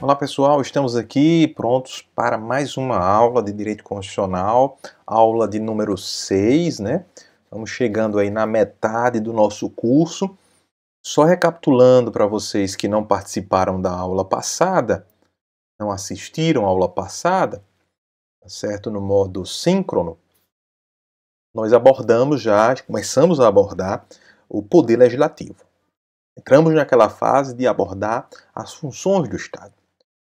Olá pessoal, estamos aqui prontos para mais uma aula de Direito Constitucional, aula de número 6, né? Estamos chegando aí na metade do nosso curso. Só recapitulando para vocês que não participaram da aula passada, não assistiram à aula passada, tá certo? No modo síncrono, nós começamos a abordar o poder legislativo. Entramos naquela fase de abordar as funções do Estado.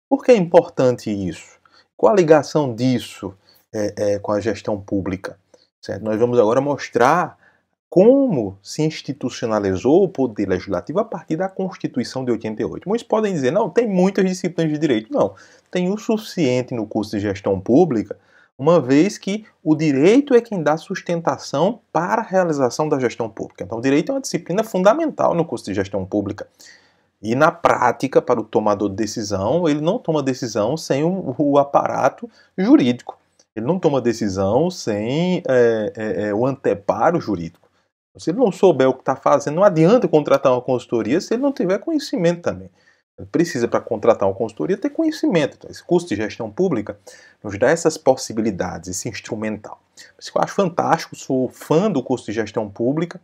Por que é importante isso? Qual a ligação disso com a gestão pública? Certo? Nós vamos agora mostrar como se institucionalizou o poder legislativo a partir da Constituição de 88. Muitos podem dizer, não, tem muitas disciplinas de direito. Não, tem o suficiente no curso de gestão pública, uma vez que o direito é quem dá sustentação para a realização da gestão pública. Então, o direito é uma disciplina fundamental no curso de gestão pública. E na prática, para o tomador de decisão, ele não toma decisão sem o aparato jurídico. Ele não toma decisão sem o anteparo jurídico. Se ele não souber o que está fazendo, não adianta contratar uma consultoria se ele não tiver conhecimento também. Ele precisa, para contratar uma consultoria, ter conhecimento. Então, esse curso de gestão pública nos dá essas possibilidades, esse instrumental. Por isso que eu acho fantástico, sou fã do curso de gestão pública.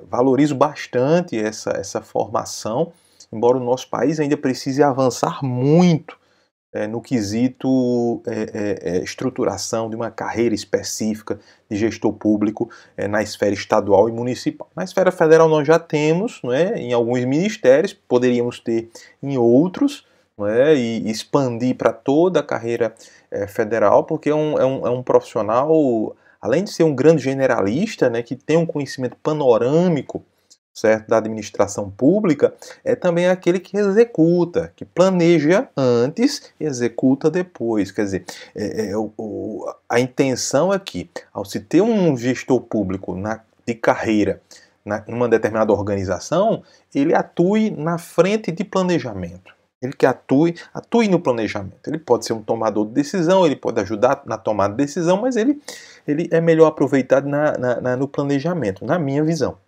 Valorizo bastante essa formação, embora o nosso país ainda precise avançar muito no quesito estruturação de uma carreira específica de gestor público na esfera estadual e municipal. Na esfera federal nós já temos, em alguns ministérios, poderíamos ter em outros, e expandir para toda a carreira federal, porque é um profissional, além de ser um grande generalista, que tem um conhecimento panorâmico, certo, da administração pública, é também aquele que executa, que planeja antes e executa depois. Quer dizer, a intenção é que, ao se ter um gestor público de carreira numa determinada organização, ele atue na frente de planejamento. Ele que atue no planejamento. Ele pode ser um tomador de decisão, ele pode ajudar na tomada de decisão, mas ele é melhor aproveitado no planejamento, na minha visão.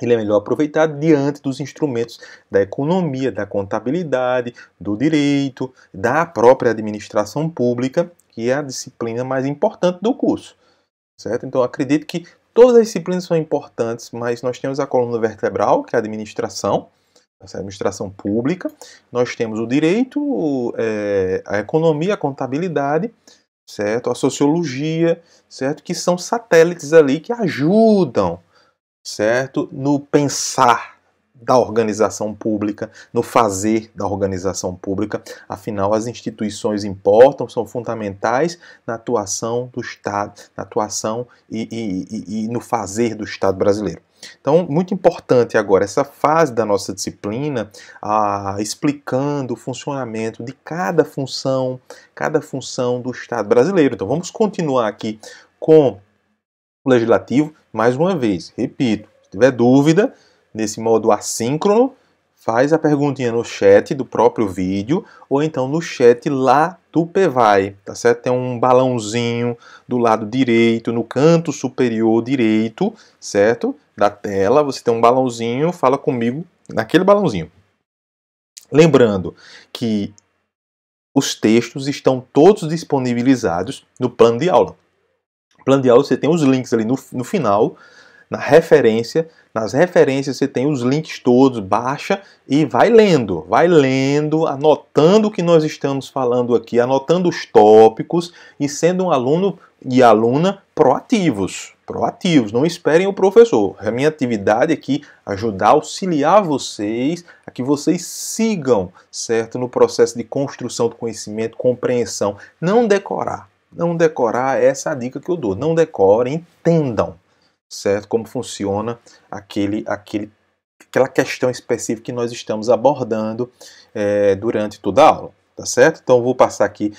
Ele é melhor aproveitado diante dos instrumentos da economia, da contabilidade, do direito, da própria administração pública, que é a disciplina mais importante do curso. Certo? Então, eu acredito que todas as disciplinas são importantes, mas nós temos a coluna vertebral, que é a administração pública, nós temos o direito, a economia, a contabilidade, certo? A sociologia, certo? Que são satélites ali que ajudam, certo? No pensar da organização pública, no fazer da organização pública. Afinal, as instituições importam, são fundamentais na atuação do Estado, na atuação e no fazer do Estado brasileiro. Então, muito importante agora essa fase da nossa disciplina, explicando o funcionamento de cada função do Estado brasileiro. Então, vamos continuar aqui com o legislativo, mais uma vez, repito, se tiver dúvida, nesse modo assíncrono, faz a perguntinha no chat do próprio vídeo, ou então no chat lá do PVAI, tá certo? Tem um balãozinho do lado direito, no canto superior direito, certo? Da tela, você tem um balãozinho, fala comigo naquele balãozinho. Lembrando que os textos estão todos disponibilizados no plano de aula. No plano de aula você tem os links ali no final, na referência. Nas referências você tem os links todos, baixa e vai lendo, anotando o que nós estamos falando aqui, anotando os tópicos e sendo um aluno e aluna proativos. Não esperem o professor. A minha atividade aqui é ajudar, auxiliar vocês a que vocês sigam, certo, no processo de construção do conhecimento, compreensão. Não decorar, essa é a dica que eu dou. Não decorem, entendam, certo, como funciona aquela questão específica que nós estamos abordando durante toda a aula, tá certo? Então eu vou passar aqui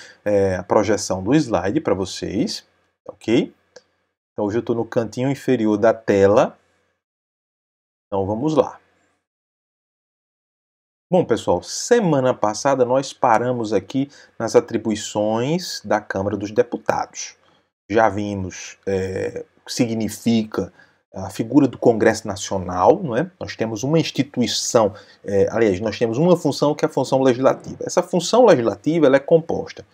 a projeção do slide para vocês, ok? Então hoje eu estou no cantinho inferior da tela, então vamos lá. Bom, pessoal, semana passada nós paramos aqui nas atribuições da Câmara dos Deputados. Já vimos o que significa a figura do Congresso Nacional, não é? Nós temos uma instituição, aliás, nós temos uma função que é a função legislativa. Essa função legislativa ela é composta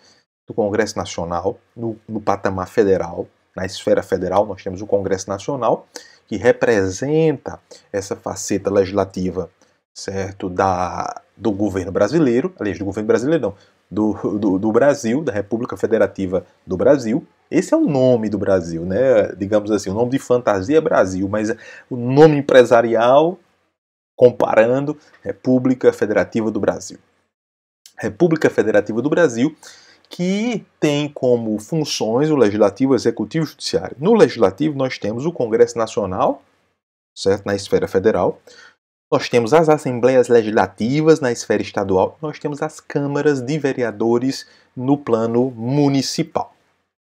do Congresso Nacional, no patamar federal, na esfera federal, nós temos o Congresso Nacional, que representa essa faceta legislativa, certo, do governo brasileiro, aliás, do governo brasileiro não, do Brasil, da República Federativa do Brasil. Esse é o nome do Brasil, né? Digamos assim, o nome de fantasia é Brasil, mas o nome empresarial, comparando, República Federativa do Brasil. República Federativa do Brasil, que tem como funções o Legislativo, o Executivo e o Judiciário. No Legislativo nós temos o Congresso Nacional, certo? Na esfera federal. Nós temos as Assembleias Legislativas na esfera estadual. Nós temos as câmaras de vereadores no plano municipal.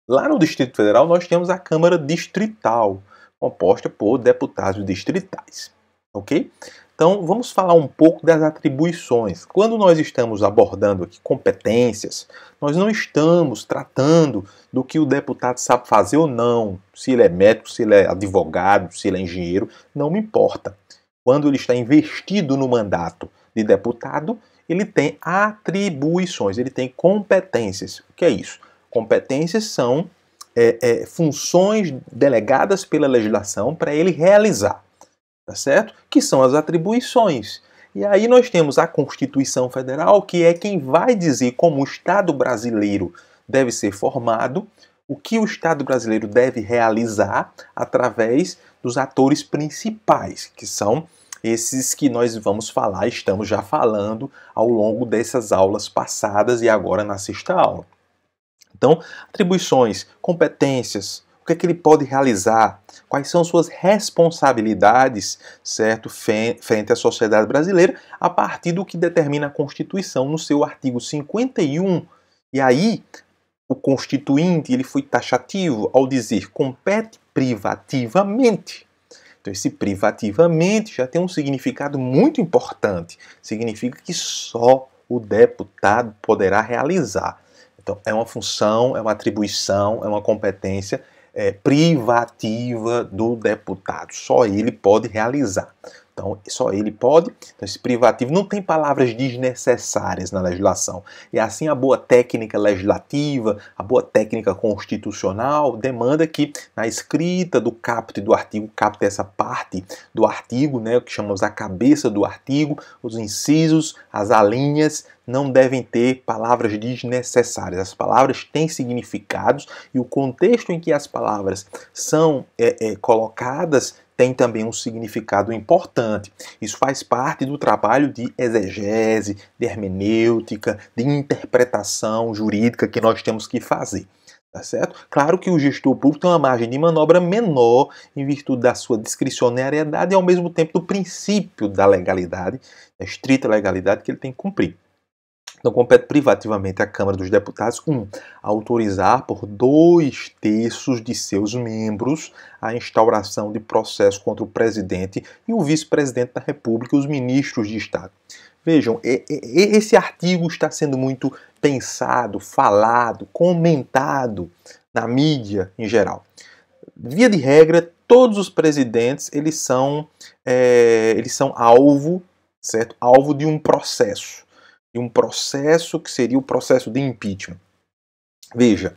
Lá no Distrito Federal nós temos a Câmara Distrital, composta por deputados distritais. Ok? Então, vamos falar um pouco das atribuições. Quando nós estamos abordando aqui competências, nós não estamos tratando do que o deputado sabe fazer ou não, se ele é médico, se ele é advogado, se ele é engenheiro, não me importa. Quando ele está investido no mandato de deputado, ele tem atribuições, ele tem competências. O que é isso? Competências são funções delegadas pela legislação para ele realizar. Tá certo? Que são as atribuições. E aí nós temos a Constituição Federal, que é quem vai dizer como o Estado brasileiro deve ser formado, o que o Estado brasileiro deve realizar através dos atores principais, que são esses que nós vamos falar, estamos já falando ao longo dessas aulas passadas e agora na sexta aula. Então, atribuições, competências, o que é que ele pode realizar? Quais são suas responsabilidades, certo, frente à sociedade brasileira, a partir do que determina a Constituição no seu artigo 51. E aí, o Constituinte ele foi taxativo ao dizer compete privativamente. Então, esse privativamente já tem um significado muito importante. Significa que só o deputado poderá realizar. Então, é uma função, é uma atribuição, é uma competência privativa do deputado. Só ele pode realizar. Então, só ele pode. Então, esse privativo não tem palavras desnecessárias na legislação. E assim, a boa técnica legislativa, a boa técnica constitucional demanda que na escrita do caput do artigo, caput é essa parte do artigo, né, o que chamamos a cabeça do artigo, os incisos, as alíneas, não devem ter palavras desnecessárias. As palavras têm significados e o contexto em que as palavras são colocadas tem também um significado importante. Isso faz parte do trabalho de exegese, de hermenêutica, de interpretação jurídica que nós temos que fazer. Tá certo? Claro que o gestor público tem uma margem de manobra menor em virtude da sua discricionariedade e ao mesmo tempo do princípio da legalidade, da estrita legalidade que ele tem que cumprir. Então, compete privativamente à Câmara dos Deputados, autorizar por 2/3 de seus membros a instauração de processo contra o presidente e o vice-presidente da República e os ministros de Estado. Vejam, esse artigo está sendo muito pensado, falado, comentado na mídia em geral. Via de regra, todos os presidentes eles são alvo, certo? Alvo de um processo. E um processo que seria o processo de impeachment. Veja,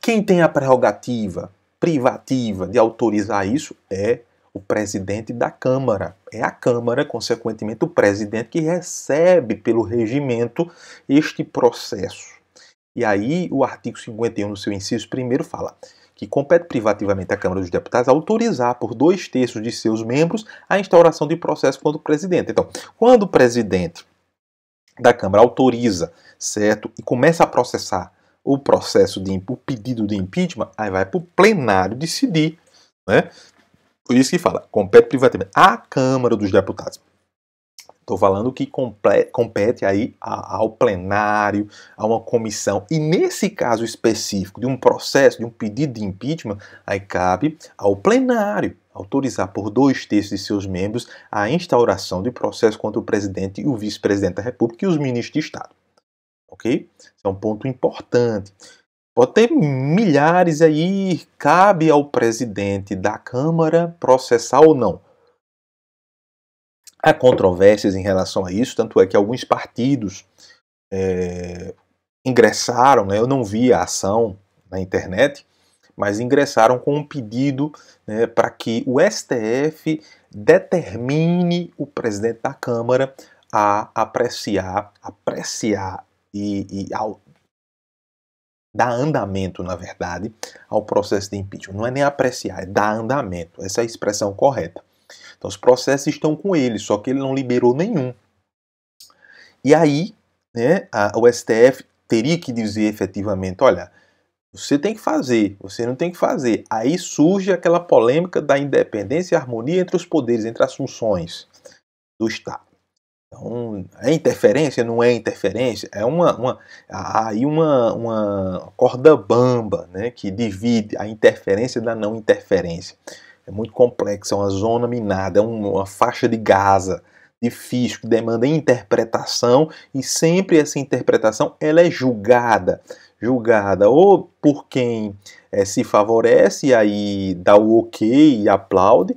quem tem a prerrogativa privativa de autorizar isso é o presidente da Câmara. É a Câmara, consequentemente, o presidente que recebe pelo regimento este processo. E aí o artigo 51, no seu inciso 1º, fala que compete privativamente à Câmara dos Deputados autorizar por 2/3 de seus membros a instauração de processo contra o presidente. Então, quando o presidente da Câmara autoriza, certo, e começa a processar o processo o pedido de impeachment, aí vai para o plenário decidir, né? Por isso que fala, compete privativamente à Câmara dos Deputados. Estou falando que compete aí ao plenário, a uma comissão. E nesse caso específico de um processo, de um pedido de impeachment, aí cabe ao plenário autorizar por 2/3 de seus membros a instauração de processo contra o presidente e o vice-presidente da República e os ministros de Estado. Ok? Esse é um ponto importante. Pode ter milhares aí, cabe ao presidente da Câmara processar ou não. Há controvérsias em relação a isso, tanto é que alguns partidos ingressaram, né, eu não vi a ação na internet, mas ingressaram com um pedido, né, para que o STF determine o presidente da Câmara a apreciar e dar andamento, na verdade, ao processo de impeachment. Não é nem apreciar, é dar andamento. Essa é a expressão correta. Então os processos estão com ele, só que ele não liberou nenhum. E aí, né, o STF teria que dizer efetivamente, olha, você tem que fazer, você não tem que fazer. Aí surge aquela polêmica da independência e harmonia entre os poderes, entre as funções do Estado. Então, é interferência? Não é interferência? É uma corda bamba, né, que divide a interferência da não interferência. É muito complexo, é uma zona minada, é uma faixa de Gaza difícil, que demanda interpretação, e sempre essa interpretação ela é julgada ou por quem se favorece e aí dá o ok e aplaude,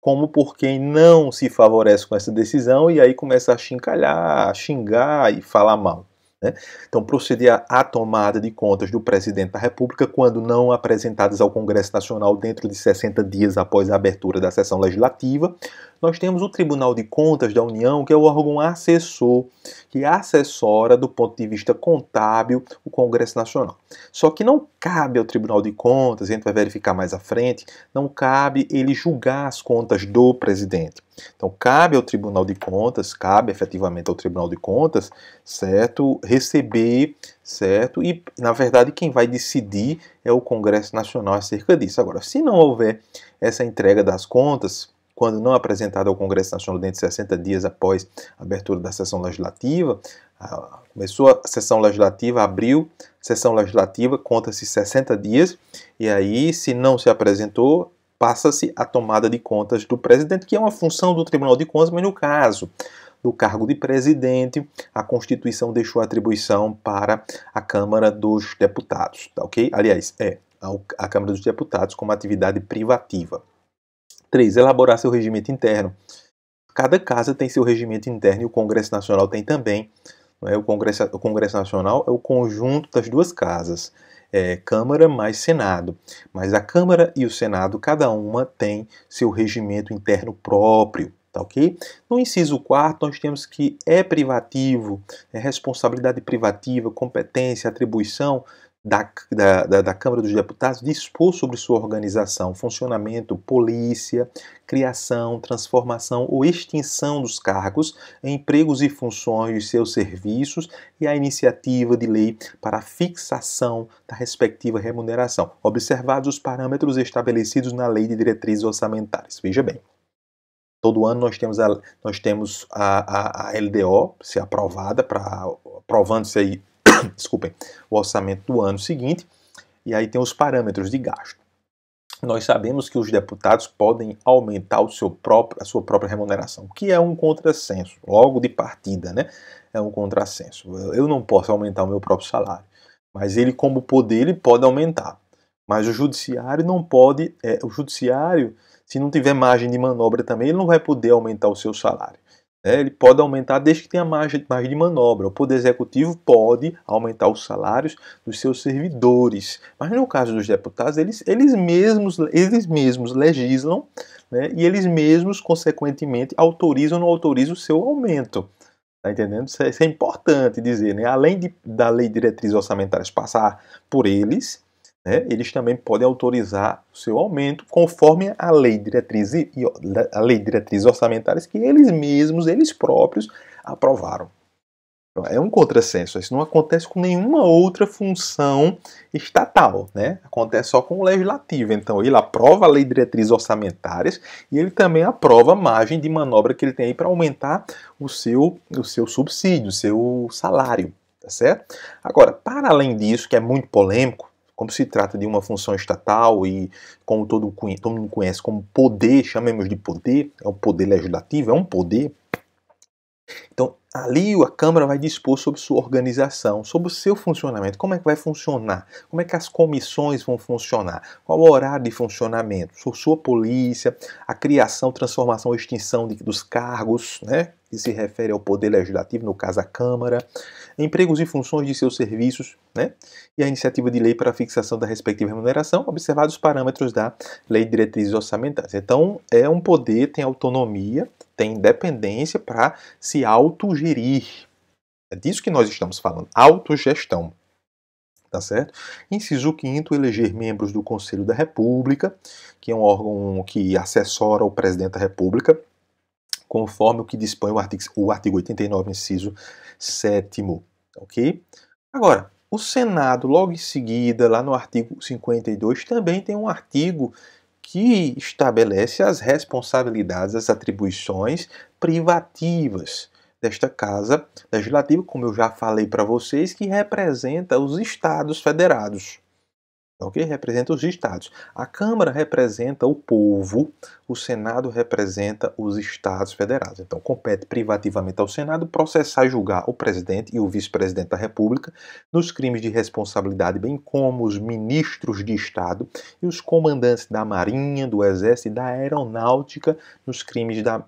como por quem não se favorece com essa decisão e aí começa a chincalhar, a xingar e falar mal. Né? Então, proceder à tomada de contas do presidente da República quando não apresentadas ao Congresso Nacional dentro de 60 dias após a abertura da sessão legislativa. Nós temos o Tribunal de Contas da União, que é o órgão assessor, que assessora do ponto de vista contábil o Congresso Nacional. Só que não cabe ao Tribunal de Contas, a gente vai verificar mais à frente, não cabe ele julgar as contas do presidente. Então, cabe ao Tribunal de Contas, cabe efetivamente ao Tribunal de Contas, certo, receber, certo, e na verdade quem vai decidir é o Congresso Nacional acerca disso. Agora, se não houver essa entrega das contas, quando não apresentada ao Congresso Nacional dentro de 60 dias após a abertura da sessão legislativa, começou a sessão legislativa, abriu, sessão legislativa, conta-se 60 dias, e aí, se não se apresentou, passa-se a tomada de contas do presidente, que é uma função do Tribunal de Contas, mas no caso do cargo de presidente, a Constituição deixou a atribuição para a Câmara dos Deputados, tá ok? Aliás, a Câmara dos Deputados como atividade privativa. 3. Elaborar seu regimento interno. Cada casa tem seu regimento interno e o Congresso Nacional tem também. Não é? O Congresso Nacional é o conjunto das duas casas, Câmara mais Senado. Mas a Câmara e o Senado, cada uma tem seu regimento interno próprio. Tá ok? No inciso 4, nós temos que é privativo, é responsabilidade privativa, competência, atribuição da Câmara dos Deputados dispor sobre sua organização, funcionamento, polícia, criação, transformação ou extinção dos cargos, empregos e funções de seus serviços e a iniciativa de lei para a fixação da respectiva remuneração, observados os parâmetros estabelecidos na Lei de Diretrizes Orçamentárias. Veja bem, todo ano nós temos a LDO ser aprovada, aprovando-se aí desculpem, o orçamento do ano seguinte, e aí tem os parâmetros de gasto. Nós sabemos que os deputados podem aumentar a sua própria remuneração, que é um contrassenso, logo de partida, né? É um contrassenso. Eu não posso aumentar o meu próprio salário, mas ele, como poder, ele pode aumentar. Mas o judiciário não pode, o judiciário, se não tiver margem de manobra também, ele não vai poder aumentar o seu salário. Ele pode aumentar desde que tenha margem de manobra. O Poder Executivo pode aumentar os salários dos seus servidores. Mas no caso dos deputados, eles mesmos legislam, né, e eles mesmos, consequentemente, autorizam ou não autorizam o seu aumento. Tá entendendo? Isso é importante dizer, né? Além da Lei de Diretrizes Orçamentárias passar por eles, né, eles também podem autorizar o seu aumento conforme a lei de diretrizes orçamentárias que eles próprios aprovaram. Então, é um contrassenso. Isso não acontece com nenhuma outra função estatal, né? Acontece só com o legislativo. Então, ele aprova a lei de diretrizes orçamentárias e ele também aprova a margem de manobra que ele tem aí para aumentar o seu subsídio, o seu salário, tá certo? Agora, para além disso, que é muito polêmico, como se trata de uma função estatal e como todo mundo conhece como poder, chamemos de poder, é o poder legislativo, é um poder. Então, ali a Câmara vai dispor sobre sua organização, sobre o seu funcionamento, como é que vai funcionar, como é que as comissões vão funcionar, qual o horário de funcionamento, sua polícia, a criação, transformação ou extinção dos cargos, né, que se refere ao Poder Legislativo, no caso a Câmara, empregos e funções de seus serviços, né, e a iniciativa de lei para a fixação da respectiva remuneração, observados os parâmetros da Lei de Diretrizes Orçamentárias. Então, é um poder, tem autonomia, tem independência para se autogerir. É disso que nós estamos falando, autogestão. Tá certo? Inciso 5º, eleger membros do Conselho da República, que é um órgão que assessora o Presidente da República, conforme o que dispõe o artigo 89, inciso 7º, ok? Agora, o Senado, logo em seguida, lá no artigo 52, também tem um artigo que estabelece as responsabilidades, as atribuições privativas desta Casa Legislativa, como eu já falei para vocês, que representa os Estados Federados. Ok? Representa os estados. A Câmara representa o povo, o Senado representa os estados federados. Então, compete privativamente ao Senado processar e julgar o presidente e o vice-presidente da República nos crimes de responsabilidade, bem como os ministros de Estado e os comandantes da Marinha, do Exército e da Aeronáutica nos crimes da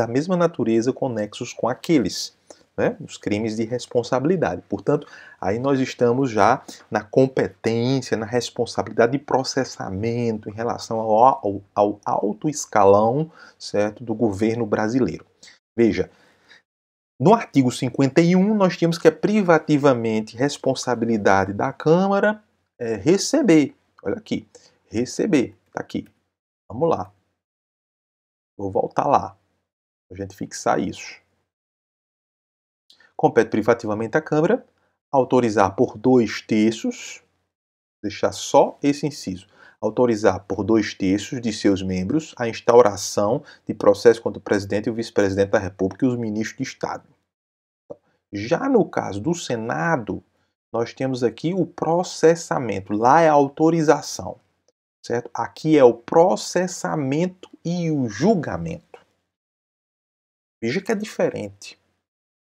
mesma natureza conexos com aqueles. Né, os crimes de responsabilidade. Portanto, aí nós estamos já na competência, na responsabilidade de processamento em relação ao alto escalão, certo, do governo brasileiro. Veja, no artigo 51 nós tínhamos que é privativamente responsabilidade da Câmara receber. Olha aqui, receber, tá aqui. Vamos lá. Vou voltar lá, para a gente fixar isso. Compete privativamente à Câmara autorizar por 2/3, deixar só esse inciso, autorizar por 2/3 de seus membros a instauração de processo contra o presidente e o vice-presidente da República e os ministros de Estado. Já no caso do Senado, nós temos aqui o processamento, lá é a autorização, certo? Aqui é o processamento e o julgamento. Veja que é diferente.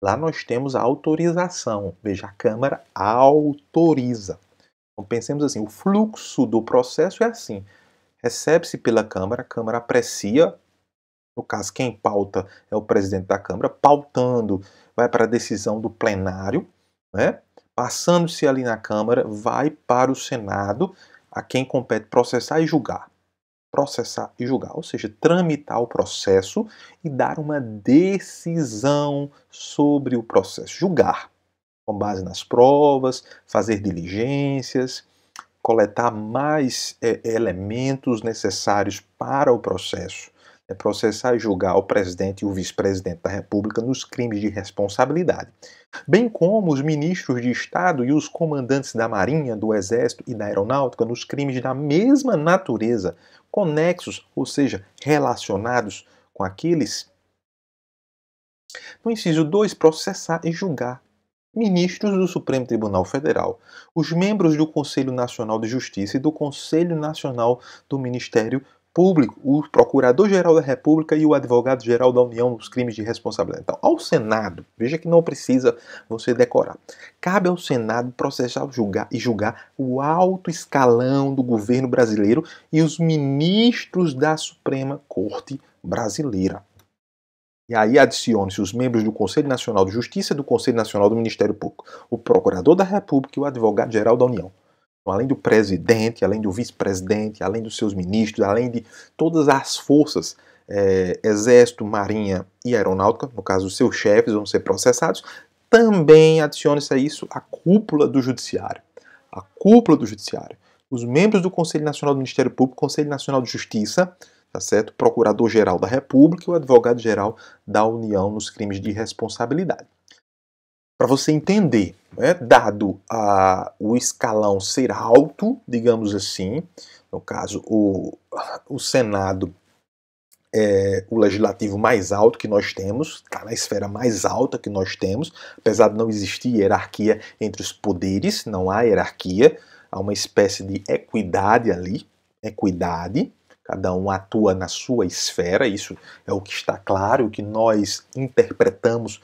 Lá nós temos a autorização. Veja, a Câmara autoriza. Então pensemos assim, o fluxo do processo é assim. Recebe-se pela Câmara, a Câmara aprecia, no caso quem pauta é o presidente da Câmara, pautando, vai para a decisão do plenário, né? Passando-se ali na Câmara, vai para o Senado, a quem compete processar e julgar. Processar e julgar, ou seja, tramitar o processo e dar uma decisão sobre o processo. Julgar, com base nas provas, fazer diligências, coletar mais elementos necessários para o processo. Processar e julgar o presidente e o vice-presidente da República nos crimes de responsabilidade, bem como os ministros de Estado e os comandantes da Marinha, do Exército e da Aeronáutica nos crimes da mesma natureza, conexos, ou seja, relacionados com aqueles. No inciso 2, processar e julgar ministros do Supremo Tribunal Federal, os membros do Conselho Nacional de Justiça e do Conselho Nacional do Ministério Público, o Procurador-Geral da República e o Advogado-Geral da União nos crimes de responsabilidade. Então, ao Senado, veja que não precisa você decorar, cabe ao Senado processar e julgar o alto escalão do governo brasileiro e os ministros da Suprema Corte Brasileira. E aí adicione-se os membros do Conselho Nacional de Justiça e do Conselho Nacional do Ministério Público, o Procurador da República e o Advogado-Geral da União. Então, além do presidente, além do vice-presidente, além dos seus ministros, além de todas as forças, Exército, Marinha e Aeronáutica, no caso os seus chefes vão ser processados, também adicione-se a isso a cúpula do Judiciário. A cúpula do Judiciário. Os membros do Conselho Nacional do Ministério Público, Conselho Nacional de Justiça, tá certo? Procurador-Geral da República e o Advogado-Geral da União nos crimes de responsabilidade. Para você entender, né, dado o escalão ser alto, digamos assim, no caso o Senado é o legislativo mais alto que nós temos, está na esfera mais alta que nós temos, apesar de não existir hierarquia entre os poderes, não há hierarquia, há uma espécie de equidade ali, equidade, cada um atua na sua esfera, isso é o que está claro, o que nós interpretamos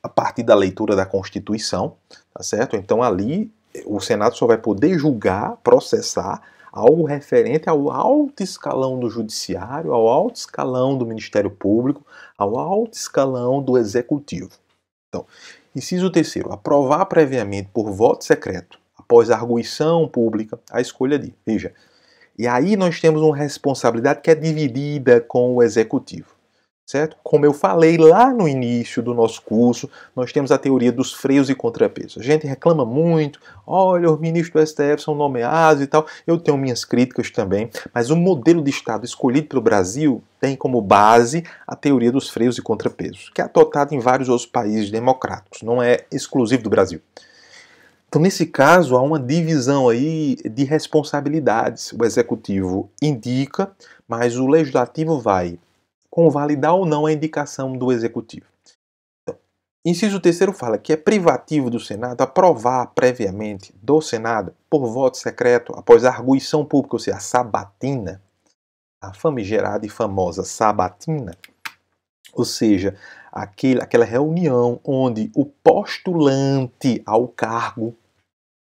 a partir da leitura da Constituição, tá certo? Então ali o Senado só vai poder julgar, processar algo referente ao alto escalão do Judiciário, ao alto escalão do Ministério Público, ao alto escalão do Executivo. Então, inciso terceiro, aprovar previamente por voto secreto, após arguição pública, a escolha de. Veja, e aí nós temos uma responsabilidade que é dividida com o Executivo, certo? Como eu falei lá no início do nosso curso, nós temos a teoria dos freios e contrapesos. A gente reclama muito, olha, os ministros do STF são nomeados e tal. Eu tenho minhas críticas também, mas o modelo de Estado escolhido pelo Brasil tem como base a teoria dos freios e contrapesos, que é adotada em vários outros países democráticos, não é exclusivo do Brasil. Então, nesse caso, há uma divisão aí de responsabilidades. O Executivo indica, mas o Legislativo vai convalidar ou não a indicação do Executivo. Então, inciso terceiro fala que é privativo do Senado aprovar previamente do Senado, por voto secreto, após a arguição pública, ou seja, a sabatina, a famigerada e famosa sabatina, ou seja, aquela reunião onde o postulante ao cargo,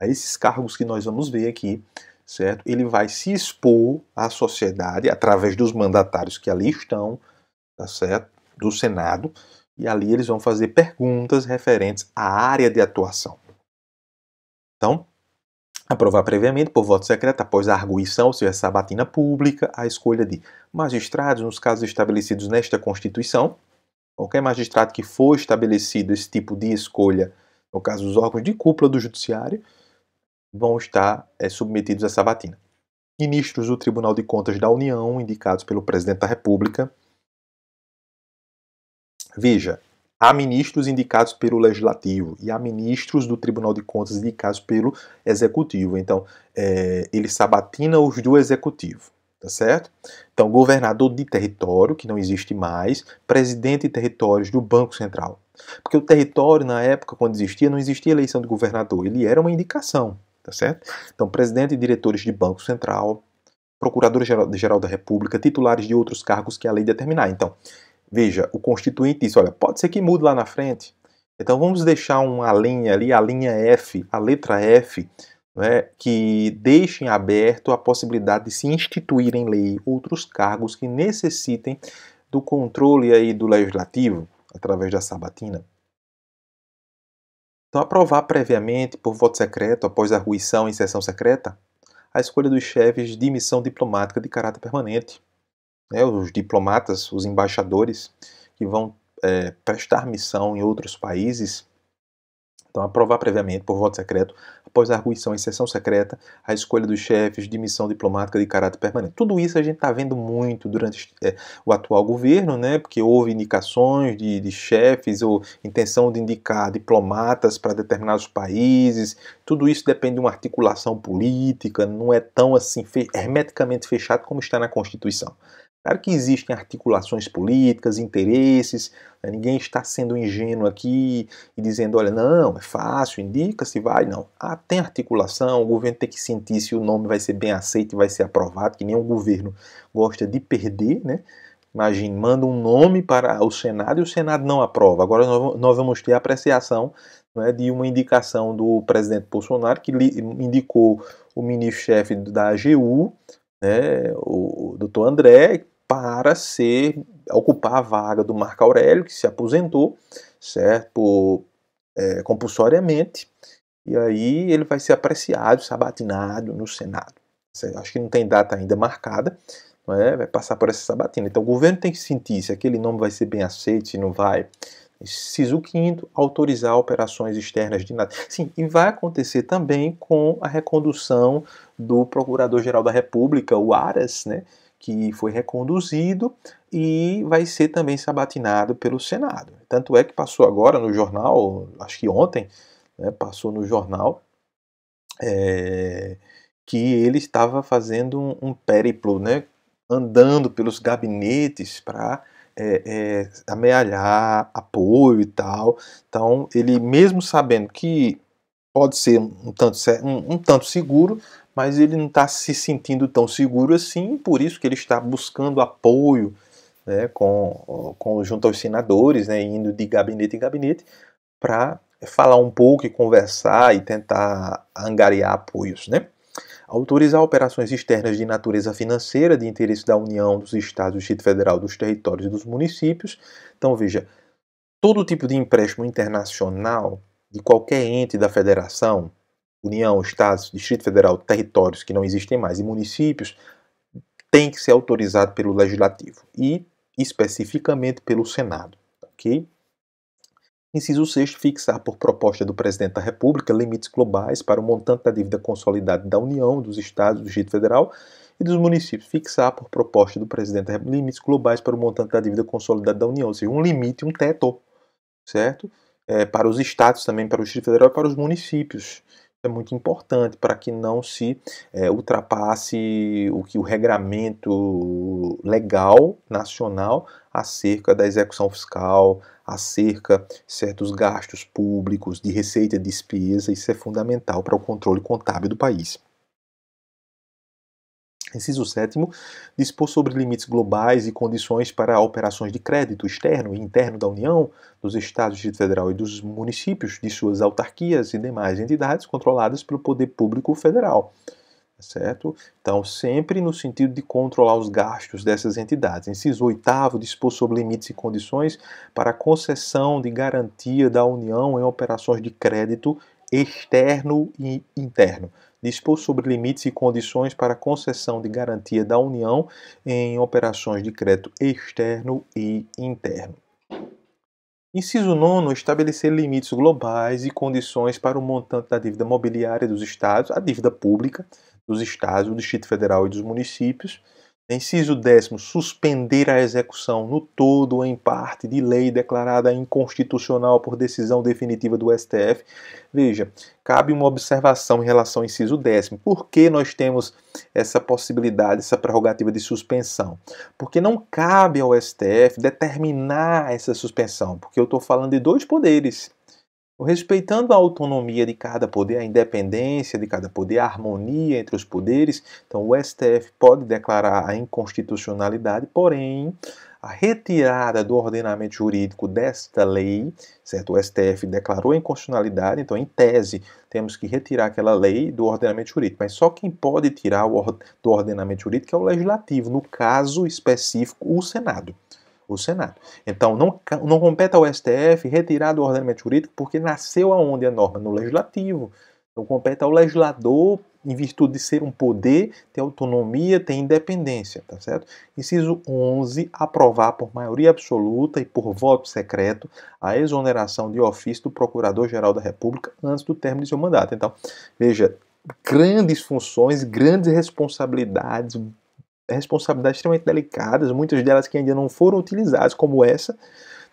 a esses cargos que nós vamos ver aqui, certo? Ele vai se expor à sociedade através dos mandatários que ali estão, tá certo? Do Senado, e ali eles vão fazer perguntas referentes à área de atuação. Então, aprovar previamente por voto secreto após a arguição, ou seja, a sabatina pública, a escolha de magistrados nos casos estabelecidos nesta Constituição. Qualquer magistrado que for estabelecido esse tipo de escolha, no caso dos órgãos de cúpula do Judiciário, vão estar submetidos à sabatina. Ministros do Tribunal de Contas da União, indicados pelo Presidente da República. Veja, há ministros indicados pelo Legislativo e há ministros do Tribunal de Contas indicados pelo Executivo. Então, ele sabatina os do Executivo, tá certo? Então, governador de território, que não existe mais, presidente de territórios do Banco Central. Porque o território, na época, quando existia, não existia eleição de governador, ele era uma indicação, tá certo? Então, presidente e diretores de Banco Central, procurador-geral da República, titulares de outros cargos que a lei determinar. Então, veja, o Constituinte disse, olha, pode ser que mude lá na frente. Então vamos deixar uma linha ali, a linha F, a letra F, né, que deixem aberto a possibilidade de se instituir em lei outros cargos que necessitem do controle aí do Legislativo, através da sabatina. Então aprovar previamente, por voto secreto, após a arguição em sessão secreta, a escolha dos chefes de missão diplomática de caráter permanente. Os diplomatas, os embaixadores que vão prestar missão em outros países. Então, aprovar previamente, por voto secreto, após a arguição em sessão secreta, a escolha dos chefes de missão diplomática de caráter permanente. Tudo isso a gente está vendo muito durante o atual governo, né? Porque houve indicações de chefes ou intenção de indicar diplomatas para determinados países. Tudo isso depende de uma articulação política, não é tão assim hermeticamente fechado como está na Constituição. Claro que existem articulações políticas, interesses, né? Ninguém está sendo ingênuo aqui e dizendo, olha, não, é fácil, indica se vai, não. Tem articulação, o governo tem que sentir se o nome vai ser bem aceito e vai ser aprovado, que nenhum governo gosta de perder, né? Imagine, manda um nome para o Senado e o Senado não aprova. Agora nós vamos ter a apreciação, né, de uma indicação do presidente Bolsonaro, que indicou o ministro-chefe da AGU, né, o doutor André, para ocupar a vaga do Marco Aurélio, que se aposentou, certo, compulsoriamente, e aí ele vai ser apreciado, sabatinado no Senado. Acho que não tem data ainda marcada, vai passar por essa sabatina. Então o governo tem que sentir se aquele nome vai ser bem aceito, se não vai. Inciso 5º, autorizar operações externas de nada. Sim, e vai acontecer também com a recondução do Procurador-Geral da República, o Aras, né, que foi reconduzido e vai ser também sabatinado pelo Senado. Tanto é que passou agora no jornal, acho que ontem, né, passou no jornal, que ele estava fazendo um périplo, né, andando pelos gabinetes para amealhar apoio e tal. Então, ele mesmo sabendo que pode ser um tanto seguro, mas ele não está se sentindo tão seguro assim, por isso que ele está buscando apoio, né, junto aos senadores, né, indo de gabinete em gabinete, para falar um pouco e conversar e tentar angariar apoios, né? Autorizar operações externas de natureza financeira de interesse da União, dos Estados, do Distrito Federal, dos territórios e dos municípios. Então, veja, todo tipo de empréstimo internacional de qualquer ente da federação, União, Estados, Distrito Federal, territórios que não existem mais e municípios, tem que ser autorizado pelo Legislativo e especificamente pelo Senado, ok? Inciso 6, fixar por proposta do Presidente da República limites globais para o montante da dívida consolidada da União, dos Estados, do Distrito Federal e dos municípios. Fixar por proposta do Presidente da República limites globais para o montante da dívida consolidada da União, ou seja, um limite, um teto, certo? Para os estados também, para o Distrito Federal e para os municípios. É muito importante para que não se ultrapasse o regramento legal nacional acerca da execução fiscal, acerca de certos gastos públicos, de receita e despesa. Isso é fundamental para o controle contábil do país. Inciso 7º, dispor sobre limites globais e condições para operações de crédito externo e interno da União, dos Estados, do Distrito Federal e dos municípios, de suas autarquias e demais entidades controladas pelo poder público federal. Certo? Então, sempre no sentido de controlar os gastos dessas entidades. Inciso 8º, dispor sobre limites e condições para a concessão de garantia da União em operações de crédito externo e interno. Dispor sobre limites e condições para a concessão de garantia da União em operações de crédito externo e interno. Inciso 9, estabelecer limites globais e condições para o montante da dívida mobiliária dos Estados, a dívida pública dos Estados, do Distrito Federal e dos municípios. Inciso 10, suspender a execução no todo ou em parte de lei declarada inconstitucional por decisão definitiva do STF. Veja, cabe uma observação em relação ao inciso 10º. Por que nós temos essa possibilidade, essa prerrogativa de suspensão? Porque não cabe ao STF determinar essa suspensão, porque eu estou falando de dois poderes. Respeitando a autonomia de cada poder, a independência de cada poder, a harmonia entre os poderes, então o STF pode declarar a inconstitucionalidade, porém, a retirada do ordenamento jurídico desta lei, certo? O STF declarou a inconstitucionalidade, então, em tese, temos que retirar aquela lei do ordenamento jurídico, mas só quem pode tirar do ordenamento jurídico é o Legislativo, no caso específico, o Senado. Então, não compete ao STF retirar do ordenamento jurídico porque nasceu aonde a norma? No Legislativo. Então, compete ao legislador, em virtude de ser um poder, ter autonomia, ter independência, tá certo? Inciso 11, aprovar por maioria absoluta e por voto secreto a exoneração de ofício do Procurador-Geral da República antes do término de seu mandato. Então, veja, grandes funções, grandes responsabilidades extremamente delicadas, muitas delas que ainda não foram utilizadas, como essa,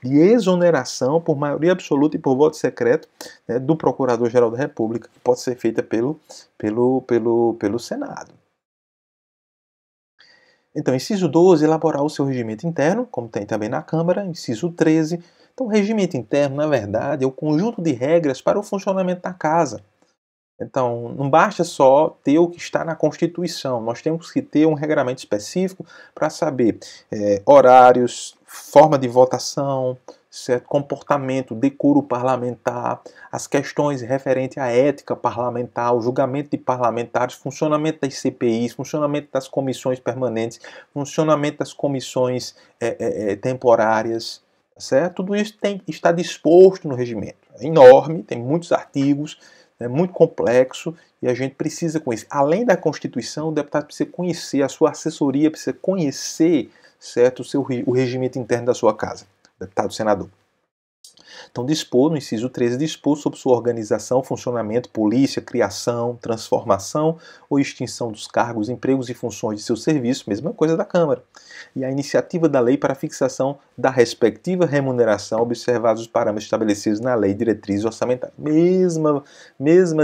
de exoneração por maioria absoluta e por voto secreto, né, do Procurador-Geral da República, que pode ser feita pelo Senado. Então, inciso 12, elaborar o seu regimento interno, como tem também na Câmara. Inciso 13, então, o regimento interno, na verdade, é o conjunto de regras para o funcionamento da Casa. Então, não basta só ter o que está na Constituição, nós temos que ter um regramento específico para saber horários, forma de votação, certo? Comportamento, decoro parlamentar, as questões referentes à ética parlamentar, o julgamento de parlamentares, funcionamento das CPIs, funcionamento das comissões permanentes, funcionamento das comissões temporárias, certo? Tudo isso está disposto no regimento. É enorme, tem muitos artigos, é muito complexo e a gente precisa conhecer. Além da Constituição, o deputado precisa conhecer, a sua assessoria precisa conhecer, certo, o regimento interno da sua casa, deputado, senador. Então, dispor, no inciso 13, dispor sobre sua organização, funcionamento, polícia, criação, transformação ou extinção dos cargos, empregos e funções de seu serviço, mesma coisa da Câmara. E a iniciativa da lei para a fixação da respectiva remuneração, observados os parâmetros estabelecidos na lei diretriz orçamentária.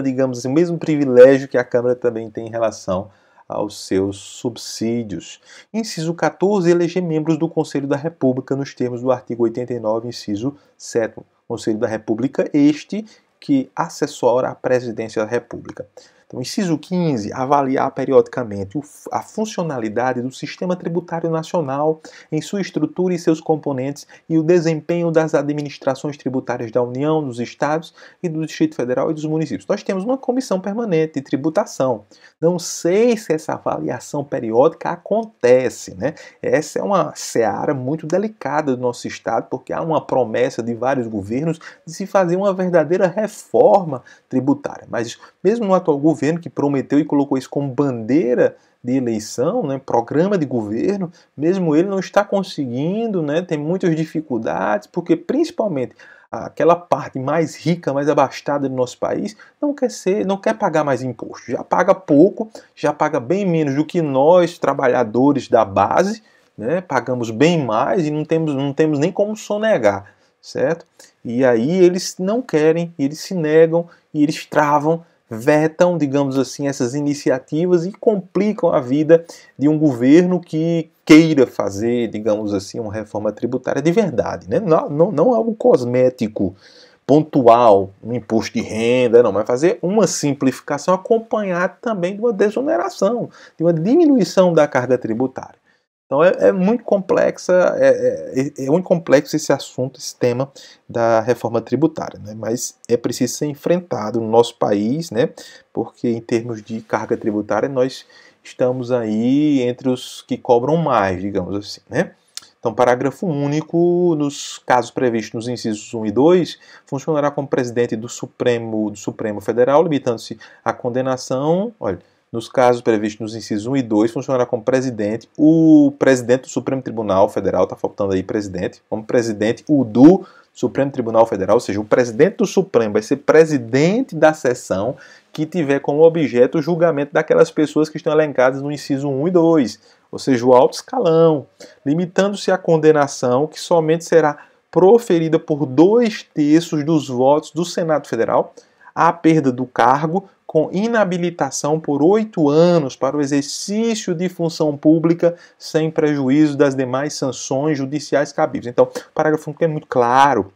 Digamos assim, o mesmo privilégio que a Câmara também tem em relação aos seus subsídios. Inciso 14, eleger membros do Conselho da República nos termos do artigo 89, inciso 7º. Conselho da República, este que assessora a Presidência da República. Então, inciso 15, avaliar periodicamente a funcionalidade do sistema tributário nacional em sua estrutura e seus componentes e o desempenho das administrações tributárias da União, dos Estados e do Distrito Federal e dos municípios. Nós temos uma comissão permanente de tributação. Não sei se essa avaliação periódica acontece, né? Essa é uma seara muito delicada do nosso Estado, porque há uma promessa de vários governos de se fazer uma verdadeira reforma tributária. Mas mesmo no atual governo, que prometeu e colocou isso como bandeira de eleição, né, programa de governo, mesmo ele não está conseguindo, né, tem muitas dificuldades, porque principalmente aquela parte mais rica, mais abastada do nosso país, não quer pagar mais imposto. Já paga pouco, já paga bem menos do que nós, trabalhadores da base, né, pagamos bem mais e não temos nem como sonegar, certo? E aí eles não querem, eles se negam e eles travam, vetam, digamos assim, essas iniciativas e complicam a vida de um governo que queira fazer, digamos assim, uma reforma tributária de verdade, né? Não algo cosmético, pontual, um imposto de renda, não, mas fazer uma simplificação acompanhada também de uma desoneração, de uma diminuição da carga tributária. Então é muito complexa, é muito complexo esse assunto, esse tema da reforma tributária, né? Mas é preciso ser enfrentado no nosso país, né? Porque em termos de carga tributária nós estamos aí entre os que cobram mais, digamos assim, né? Então, parágrafo único, nos casos previstos nos incisos 1 e 2, funcionará como presidente do Supremo Federal, limitando-se à condenação, olha, nos casos previstos nos incisos 1 e 2, funcionará como presidente o presidente do Supremo Tribunal Federal, está faltando aí presidente, como presidente o do Supremo Tribunal Federal, ou seja, o presidente do Supremo vai ser presidente da sessão que tiver como objeto o julgamento daquelas pessoas que estão elencadas no inciso 1 e 2, ou seja, o alto escalão, limitando-se à condenação que somente será proferida por 2/3 dos votos do Senado Federal, à perda do cargo com inabilitação por 8 anos para o exercício de função pública sem prejuízo das demais sanções judiciais cabíveis. Então, o parágrafo 1 é muito claro.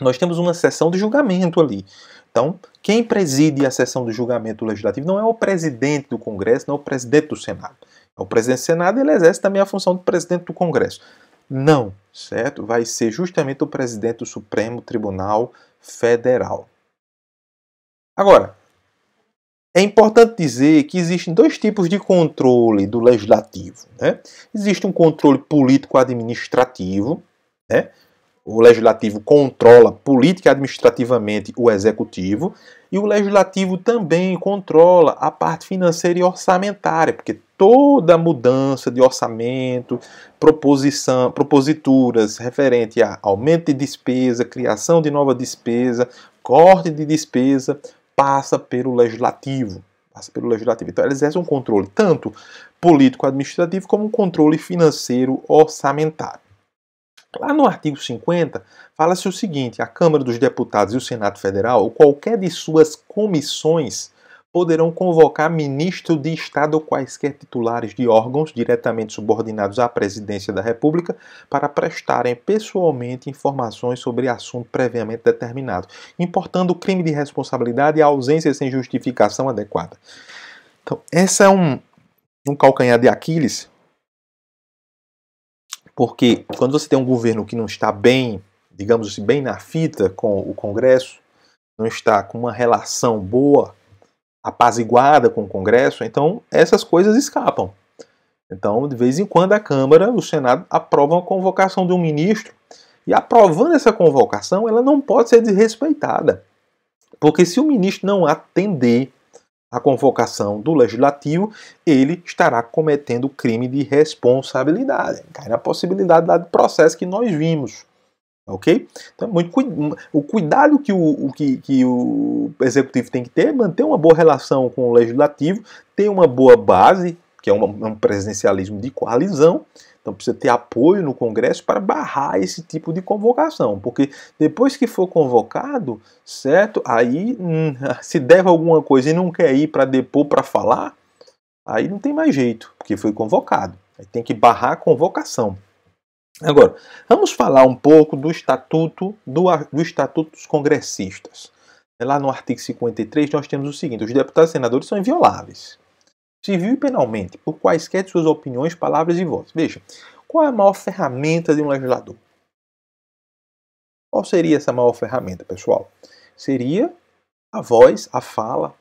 Nós temos uma sessão de julgamento ali. Então, quem preside a sessão de julgamento legislativo não é o presidente do Congresso, não é o presidente do Senado. O presidente do Senado ele exerce também a função do presidente do Congresso. Não, certo? Vai ser justamente o presidente do Supremo Tribunal Federal. Agora, é importante dizer que existem dois tipos de controle do legislativo, né? Existe um controle político-administrativo, né? O legislativo controla política e administrativamente o executivo, e o legislativo também controla a parte financeira e orçamentária, porque toda mudança de orçamento, proposituras referente a aumento de despesa, criação de nova despesa, corte de despesa, passa pelo legislativo. Então, eles exercem um controle tanto político-administrativo como um controle financeiro orçamentário. Lá no artigo 50, fala-se o seguinte: a Câmara dos Deputados e o Senado Federal, ou qualquer de suas comissões, poderão convocar ministro de Estado ou quaisquer titulares de órgãos diretamente subordinados à Presidência da República para prestarem pessoalmente informações sobre assunto previamente determinado, importando o crime de responsabilidade e a ausência sem justificação adequada. Então, esse é um calcanhar de Aquiles, porque quando você tem um governo que não está bem, digamos assim, bem na fita com o Congresso, não está com uma relação boa, apaziguada com o Congresso, então essas coisas escapam. Então, de vez em quando, a Câmara, o Senado, aprovam a convocação de um ministro, e aprovando essa convocação, ela não pode ser desrespeitada. Porque se o ministro não atender a convocação do Legislativo, ele estará cometendo crime de responsabilidade. Cai na possibilidade lá do processo que nós vimos. Ok? Então, o cuidado que o executivo tem que ter é manter uma boa relação com o legislativo, ter uma boa base, que é um presidencialismo de coalizão, então precisa ter apoio no Congresso para barrar esse tipo de convocação, porque depois que for convocado, certo? Aí, se deve alguma coisa e não quer ir para depor para falar, aí não tem mais jeito, porque foi convocado. Aí tem que barrar a convocação. Agora, vamos falar um pouco do Estatuto dos Congressistas. Lá no artigo 53 nós temos o seguinte: os deputados e senadores são invioláveis, civil e penalmente, por quaisquer de suas opiniões, palavras e votos. Veja, qual é a maior ferramenta de um legislador? Qual seria essa maior ferramenta, pessoal? Seria a voz, a fala,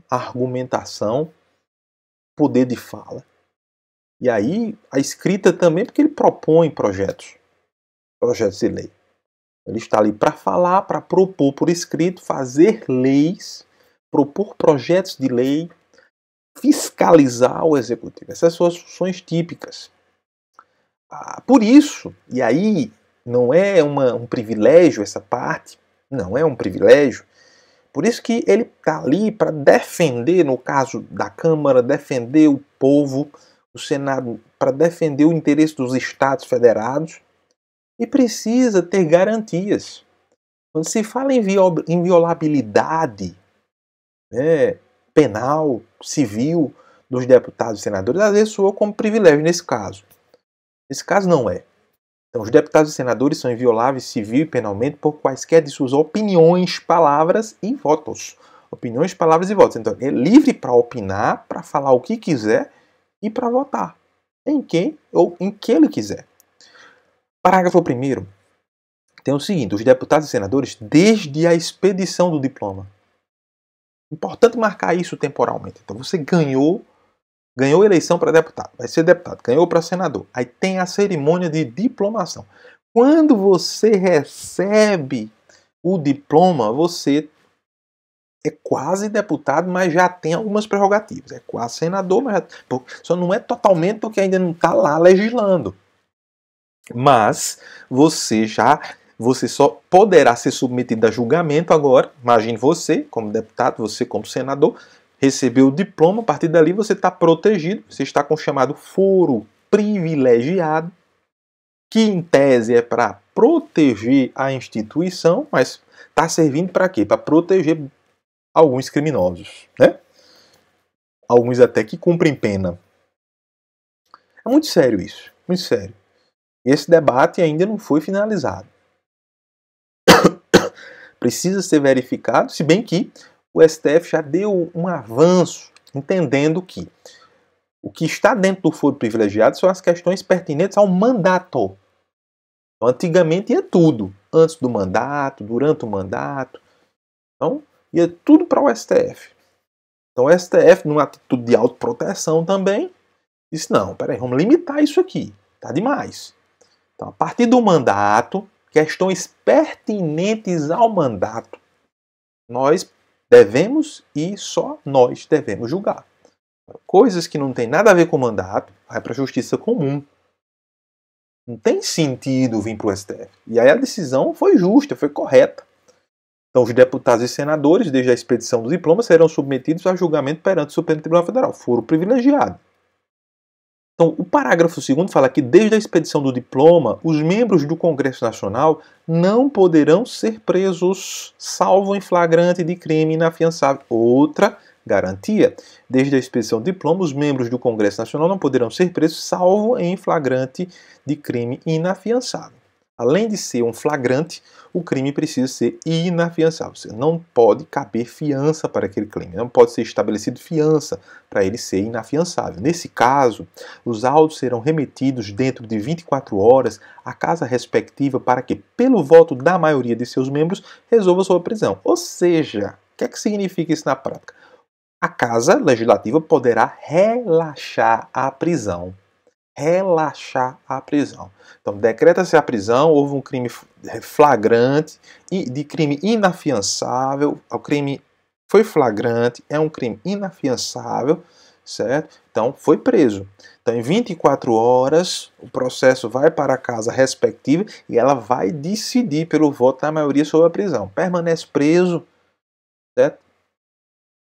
a argumentação, poder de fala. E aí, a escrita também, porque ele propõe projetos de lei. Ele está ali para falar, para propor por escrito, fazer leis, propor projetos de lei, fiscalizar o executivo. Essas são as funções típicas. Por isso, e aí não é um privilégio essa parte, não é um privilégio, por isso que ele está ali para defender, no caso da Câmara, defender o povo, o Senado, para defender o interesse dos Estados federados, e precisa ter garantias. Quando se fala em inviolabilidade penal, civil, dos deputados e senadores, às vezes soa como privilégio nesse caso. Nesse caso não é. Então, os deputados e senadores são invioláveis civil e penalmente por quaisquer de suas opiniões, palavras e votos. Opiniões, palavras e votos. Então, é livre para opinar, para falar o que quiser e para votar em quem ou em que ele quiser. Parágrafo 1º tem o seguinte: os deputados e senadores, desde a expedição do diploma. Importante marcar isso temporalmente. Então, você ganhou eleição para deputado, vai ser deputado, ganhou para senador. Aí tem a cerimônia de diplomação. Quando você recebe o diploma, você é quase deputado, mas já tem algumas prerrogativas. É quase senador, mas só não é totalmente porque ainda não está lá legislando. Mas você só poderá ser submetido a julgamento agora. Imagine você como deputado, você como senador, recebeu o diploma, a partir dali você está protegido, você está com o chamado foro privilegiado, que em tese é para proteger a instituição, mas está servindo para quê? Para proteger alguns criminosos, né? Alguns até que cumprem pena. É muito sério isso, muito sério. E esse debate ainda não foi finalizado. Precisa ser verificado, se bem que o STF já deu um avanço, entendendo que o que está dentro do foro privilegiado são as questões pertinentes ao mandato. Então, antigamente ia tudo, antes do mandato, durante o mandato. Então, ia tudo para o STF. Então, o STF, numa atitude de autoproteção também, disse: não, peraí, vamos limitar isso aqui, tá demais. Então, a partir do mandato, questões pertinentes ao mandato, nós devemos e só nós devemos julgar. Coisas que não tem nada a ver com o mandato, vai para a justiça comum. Não tem sentido vir para o STF. E aí a decisão foi justa, foi correta. Então os deputados e senadores, desde a expedição do diploma, serão submetidos a julgamento perante o Supremo Tribunal Federal. Foro privilegiado. Então, o parágrafo 2º fala que desde a expedição do diploma, os membros do Congresso Nacional não poderão ser presos, salvo em flagrante de crime inafiançável. Outra garantia. Desde a expedição do diploma, os membros do Congresso Nacional não poderão ser presos, salvo em flagrante de crime inafiançável. Além de ser um flagrante, o crime precisa ser inafiançável. Você não pode caber fiança para aquele crime, não pode ser estabelecido fiança para ele ser inafiançável. Nesse caso, os autos serão remetidos dentro de 24 horas à casa respectiva para que, pelo voto da maioria de seus membros, resolva sua prisão. Ou seja, o que é que significa isso na prática? A Casa Legislativa poderá relaxar a prisão. Relaxar a prisão. Então, decreta-se a prisão, houve um crime flagrante, de crime inafiançável, o crime foi flagrante, é um crime inafiançável, certo? Então, foi preso. Então, em 24 horas, o processo vai para a casa respectiva e ela vai decidir pelo voto da maioria sobre a prisão. Permanece preso, certo?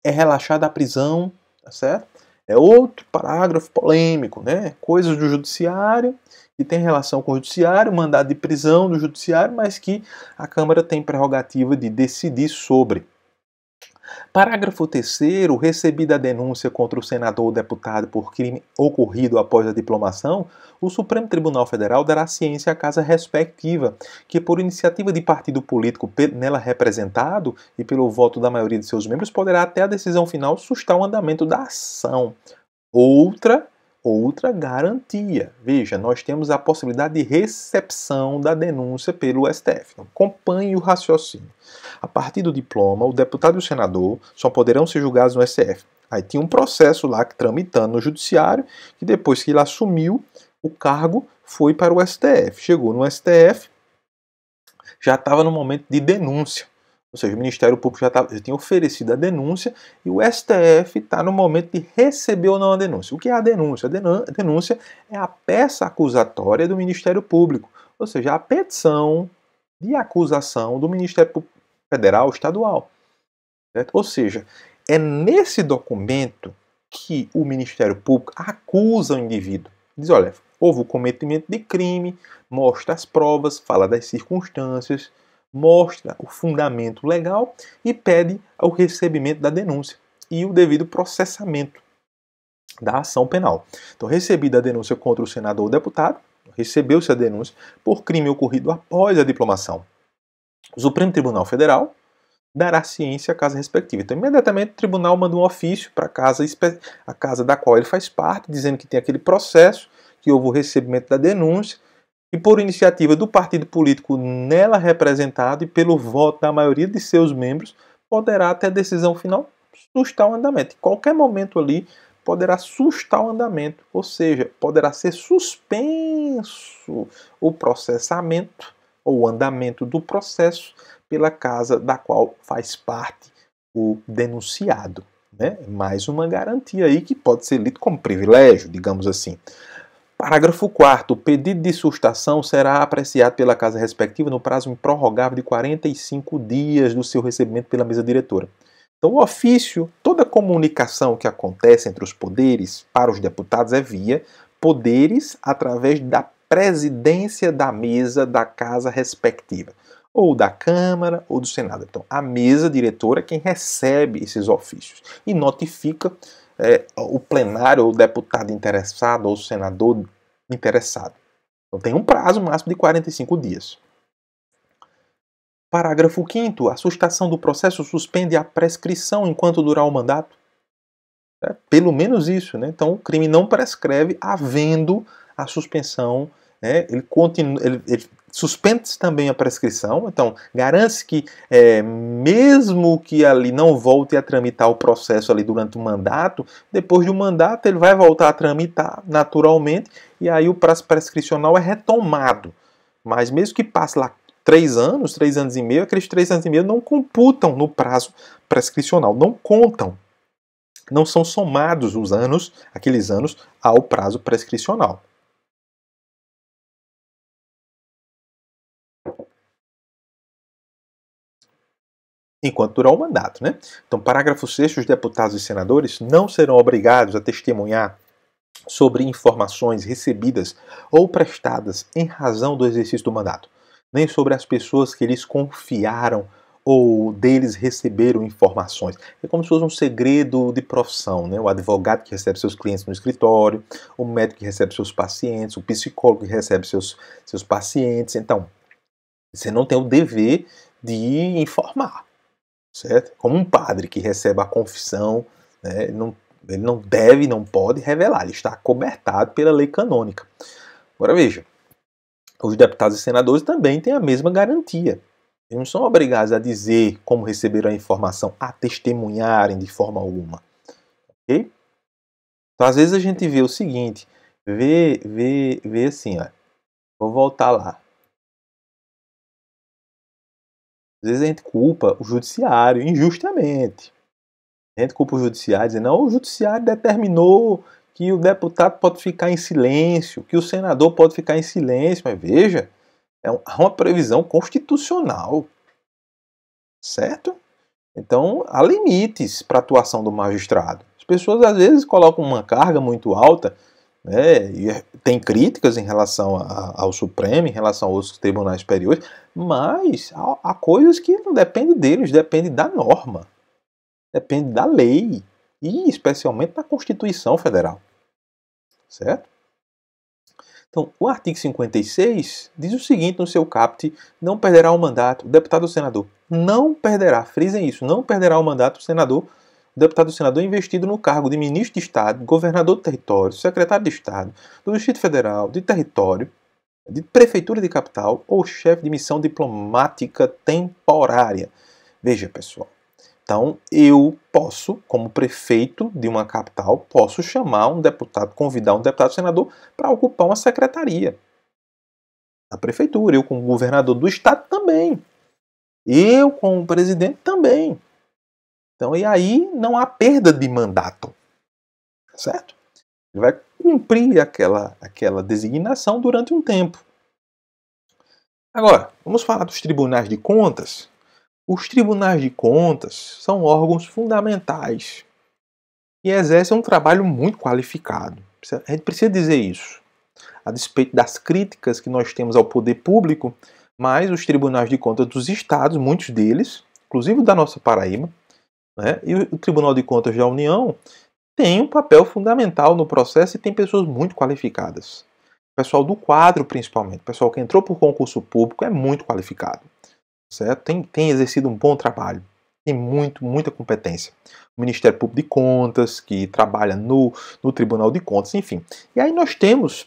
É relaxada a prisão, tá certo? É outro parágrafo polêmico, né? Coisas do judiciário, que tem relação com o judiciário, mandado de prisão do judiciário, mas que a Câmara tem prerrogativa de decidir sobre. Parágrafo 3º, recebida a denúncia contra o senador ou deputado por crime ocorrido após a diplomação, o Supremo Tribunal Federal dará ciência à casa respectiva, que por iniciativa de partido político nela representado e pelo voto da maioria de seus membros, poderá até a decisão final sustar o andamento da ação. Outra garantia. Veja, nós temos a possibilidade de recepção da denúncia pelo STF. Então, acompanhe o raciocínio. A partir do diploma, o deputado e o senador só poderão ser julgados no STF. Aí tinha um processo lá tramitando no judiciário, que depois que ele assumiu o cargo, foi para o STF. Chegou no STF, já estava no momento de denúncia. Ou seja, o Ministério Público já tinha oferecido a denúncia e o STF está no momento de receber ou não a denúncia. O que é a denúncia? A denúncia é a peça acusatória do Ministério Público, ou seja, a petição de acusação do Ministério Público Federal, estadual. Certo? Ou seja, é nesse documento que o Ministério Público acusa o indivíduo. Diz, olha, houve o cometimento de crime, mostra as provas, fala das circunstâncias, mostra o fundamento legal e pede o recebimento da denúncia e o devido processamento da ação penal. Então, recebida a denúncia contra o senador ou deputado, recebeu-se a denúncia por crime ocorrido após a diplomação. O Supremo Tribunal Federal dará ciência à casa respectiva. Então, imediatamente o tribunal manda um ofício para a casa da qual ele faz parte, dizendo que tem aquele processo, que houve o recebimento da denúncia, e por iniciativa do partido político nela representado e pelo voto da maioria de seus membros, poderá até a decisão final sustar o andamento. Em qualquer momento ali poderá sustar o andamento, ou seja, poderá ser suspenso o processamento ou o andamento do processo pela casa da qual faz parte o denunciado. Né? Mais uma garantia aí que pode ser lido como privilégio, digamos assim. Parágrafo 4º. O pedido de sustação será apreciado pela casa respectiva no prazo improrrogável de 45 dias do seu recebimento pela mesa diretora. Então, o ofício, toda comunicação que acontece entre os poderes para os deputados é via poderes através da presidência da mesa da casa respectiva, ou da Câmara ou do Senado. Então, a mesa diretora é quem recebe esses ofícios e notifica o plenário, ou o deputado interessado, ou o senador interessado. Então tem um prazo máximo de 45 dias. Parágrafo 5º. A sustação do processo suspende a prescrição enquanto durar o mandato. Pelo menos isso. Né? Então o crime não prescreve havendo a suspensão. Né? Ele suspende-se também a prescrição, então garante-se que mesmo que ali não volte a tramitar o processo ali durante o mandato, depois do mandato ele vai voltar a tramitar naturalmente e aí o prazo prescricional é retomado. Mas mesmo que passe lá 3 anos e meio, aqueles 3 anos e meio não computam no prazo prescricional, não contam. Não são somados os anos, aqueles anos, ao prazo prescricional. Enquanto durar o mandato, né? Então, parágrafo 6º, os deputados e senadores não serão obrigados a testemunhar sobre informações recebidas ou prestadas em razão do exercício do mandato, nem sobre as pessoas que lhes confiaram ou deles receberam informações. É como se fosse um segredo de profissão, né? O advogado que recebe seus clientes no escritório, o médico que recebe seus pacientes, o psicólogo que recebe seus pacientes. Então, você não tem o dever de informar. Certo? Como um padre que recebe a confissão, né, ele não deve, não pode revelar, ele está acobertado pela lei canônica. Agora veja, os deputados e senadores também têm a mesma garantia. Eles não são obrigados a dizer como receberam a informação, a testemunharem de forma alguma. Ok? Então às vezes a gente vê o seguinte, vê assim, ó, vou voltar lá. Às vezes a gente culpa o judiciário injustamente. A gente culpa o judiciário dizendo, não, o judiciário determinou que o deputado pode ficar em silêncio, que o senador pode ficar em silêncio. Mas veja, há uma previsão constitucional. Certo? Então, há limites para a atuação do magistrado. As pessoas às vezes colocam uma carga muito alta, né, e tem críticas em relação ao Supremo, em relação aos tribunais superiores, mas há coisas que não dependem deles, dependem da norma. depende da lei e especialmente da Constituição Federal, certo? Então, o artigo 56 diz o seguinte no seu caput: não perderá o mandato o deputado ou senador. Não perderá, frisem isso, não perderá o mandato o senador, o deputado ou senador investido no cargo de ministro de Estado, governador do território, secretário de Estado, do Distrito Federal, de território, de prefeitura de capital ou chefe de missão diplomática temporária. Veja, pessoal. Então, eu posso, como prefeito de uma capital, posso chamar um deputado, convidar um deputado senador para ocupar uma secretaria da prefeitura. Eu, como governador do estado, também. Eu, como presidente, também. Então, e aí não há perda de mandato, certo? Ele vai cumprir aquela designação durante um tempo. Agora, vamos falar dos tribunais de contas. Os tribunais de contas são órgãos fundamentais e exercem um trabalho muito qualificado. A gente precisa dizer isso. A despeito das críticas que nós temos ao poder público, mas os tribunais de contas dos estados, muitos deles, inclusive o da nossa Paraíba, né, e o Tribunal de Contas da União, tem um papel fundamental no processo e tem pessoas muito qualificadas. O pessoal do quadro, principalmente, o pessoal que entrou por concurso público é muito qualificado, certo? Tem exercido um bom trabalho, tem muita competência. O Ministério Público de Contas, que trabalha no Tribunal de Contas, enfim. E aí nós temos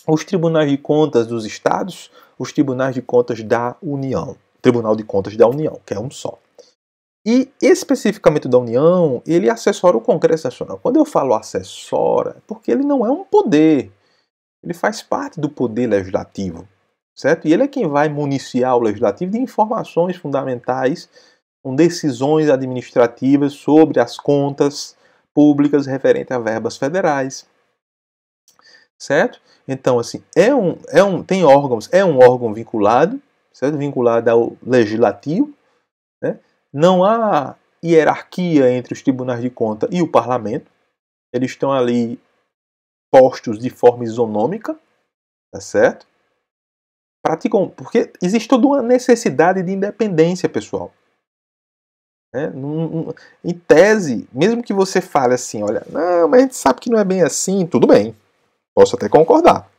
os tribunais de contas dos estados, os tribunais de contas da União. Tribunal de Contas da União, que é um só. E especificamente da União, ele assessora o Congresso Nacional. Quando eu falo assessora, é porque ele não é um poder. Ele faz parte do poder legislativo, certo? E ele é quem vai municiar o legislativo de informações fundamentais com decisões administrativas sobre as contas públicas referentes a verbas federais, certo? Então, assim, tem órgãos, é um órgão vinculado, certo? Vinculado ao legislativo, né? Não há hierarquia entre os tribunais de conta e o parlamento. Eles estão ali postos de forma isonômica, tá certo? Praticam, porque existe toda uma necessidade de independência, pessoal. Em tese, mesmo que você fale assim, olha, não, mas a gente sabe que não é bem assim, tudo bem, posso até concordar.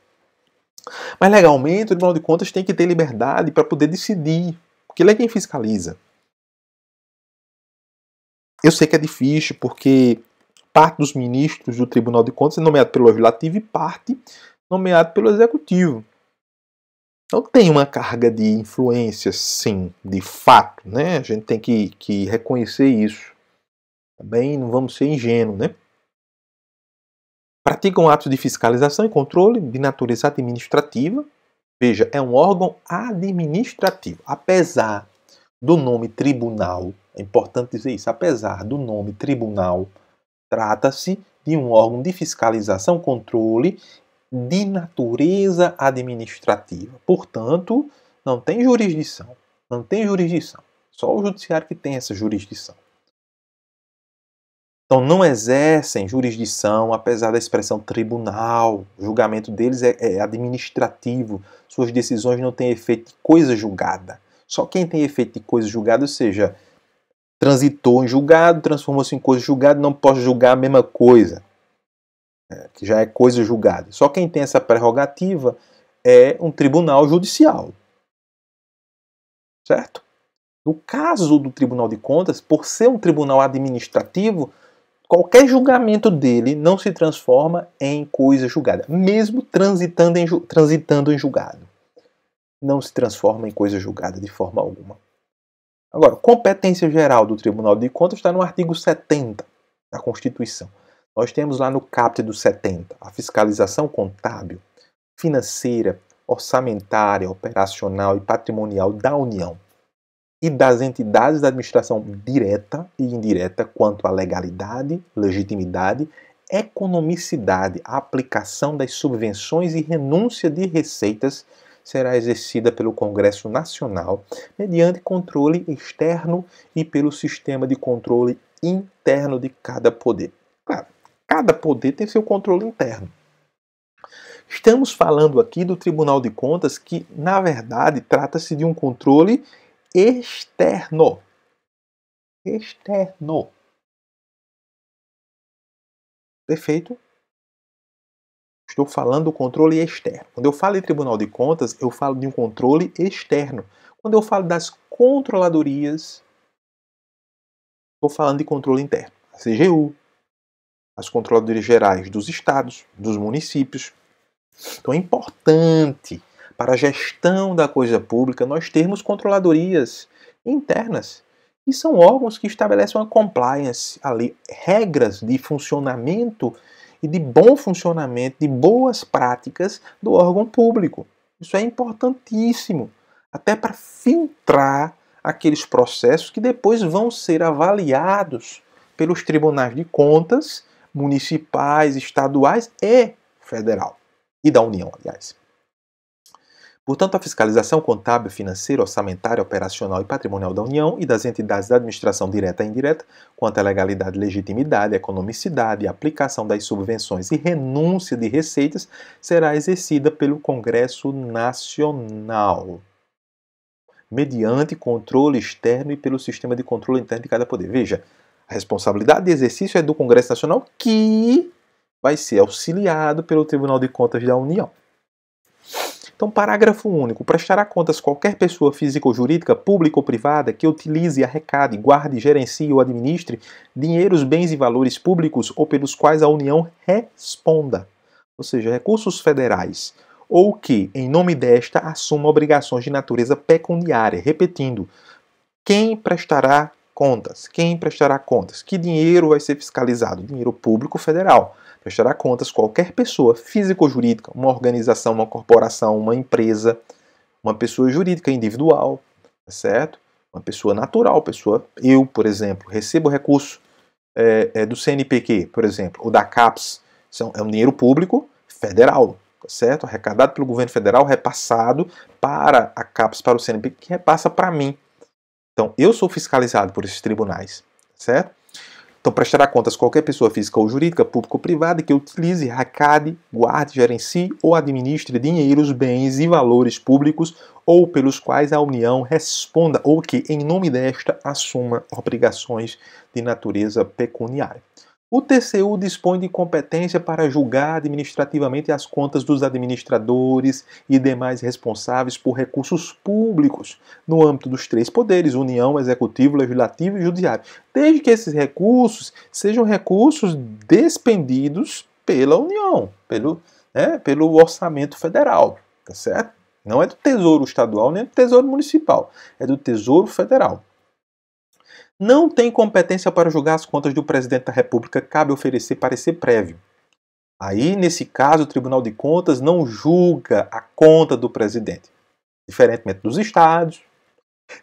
Mas legalmente, o Tribunal de Contas tem que ter liberdade para poder decidir, porque ele é quem fiscaliza. Eu sei que é difícil, porque parte dos ministros do Tribunal de Contas é nomeado pelo Legislativo e parte nomeado pelo Executivo. Então tem uma carga de influência, sim, de fato, né? A gente tem que reconhecer isso. Também não vamos ser ingênuos, né? Praticam atos de fiscalização e controle de natureza administrativa. Veja, é um órgão administrativo. Apesar do nome tribunal, é importante dizer isso, apesar do nome tribunal, trata-se de um órgão de fiscalização, controle de natureza administrativa. Portanto, não tem jurisdição. Não tem jurisdição. Só o judiciário que tem essa jurisdição. Então, não exercem jurisdição, apesar da expressão tribunal. O julgamento deles é administrativo. Suas decisões não têm efeito de coisa julgada. Só quem tem efeito de coisa julgada, ou seja, transitou em julgado, transformou-se em coisa julgada, não pode julgar a mesma coisa, que já é coisa julgada. Só quem tem essa prerrogativa é um tribunal judicial. Certo? No caso do Tribunal de Contas, por ser um tribunal administrativo, qualquer julgamento dele não se transforma em coisa julgada, mesmo transitando em julgado. Não se transforma em coisa julgada de forma alguma. Agora, competência geral do Tribunal de Contas está no artigo 70 da Constituição. Nós temos lá no caput do 70 a fiscalização contábil, financeira, orçamentária, operacional e patrimonial da União e das entidades da administração direta e indireta quanto à legalidade, legitimidade, economicidade, aplicação das subvenções e renúncia de receitas será exercida pelo Congresso Nacional mediante controle externo e pelo sistema de controle interno de cada poder. Claro, cada poder tem seu controle interno. Estamos falando aqui do Tribunal de Contas que, na verdade, trata-se de um controle externo. externo. Perfeito? Estou falando do controle externo. Quando eu falo em Tribunal de Contas, eu falo de um controle externo. Quando eu falo das controladorias, estou falando de controle interno. A CGU, as controladorias gerais dos estados, dos municípios. Então é importante para a gestão da coisa pública nós termos controladorias internas. E são órgãos que estabelecem uma compliance ali, regras de funcionamento e de bom funcionamento, de boas práticas do órgão público. Isso é importantíssimo, até para filtrar aqueles processos que depois vão ser avaliados pelos tribunais de contas municipais, estaduais e federal. E da União, aliás. Portanto, a fiscalização contábil, financeira, orçamentária, operacional e patrimonial da União e das entidades da administração direta e indireta, quanto à legalidade, legitimidade, economicidade, aplicação das subvenções e renúncia de receitas, será exercida pelo Congresso Nacional, mediante controle externo e pelo sistema de controle interno de cada poder. Veja, a responsabilidade de exercício é do Congresso Nacional, que vai ser auxiliado pelo Tribunal de Contas da União. Então, parágrafo único. Prestará contas qualquer pessoa física ou jurídica, pública ou privada, que utilize, arrecade, guarde, gerencie ou administre dinheiros, bens e valores públicos ou pelos quais a União responda, ou seja, recursos federais, ou que, em nome desta, assuma obrigações de natureza pecuniária. Repetindo, quem prestará contas? Quem prestará contas? Que dinheiro vai ser fiscalizado? Dinheiro público federal. Prestará contas qualquer pessoa, física ou jurídica, uma organização, uma corporação, uma empresa, uma pessoa jurídica individual, certo? Uma pessoa natural, eu, por exemplo, recebo recurso do CNPq, por exemplo, ou da CAPES, é um dinheiro público federal, certo? Arrecadado pelo governo federal, repassado para a CAPES, para o CNPq, que repassa para mim. Então, eu sou fiscalizado por esses tribunais, certo? Então, prestará contas qualquer pessoa física ou jurídica, pública ou privada, que utilize, arrecade, guarde, gerencie ou administre dinheiros, bens e valores públicos ou pelos quais a União responda ou que, em nome desta, assuma obrigações de natureza pecuniária. O TCU dispõe de competência para julgar administrativamente as contas dos administradores e demais responsáveis por recursos públicos, no âmbito dos três poderes, União, Executivo, Legislativo e Judiciário, desde que esses recursos sejam recursos despendidos pela União, pelo orçamento federal, tá certo? Não é do Tesouro Estadual nem do Tesouro Municipal, é do Tesouro Federal. Não tem competência para julgar as contas do presidente da República, cabe oferecer parecer prévio. Aí, nesse caso, o Tribunal de Contas não julga a conta do presidente, diferentemente dos estados.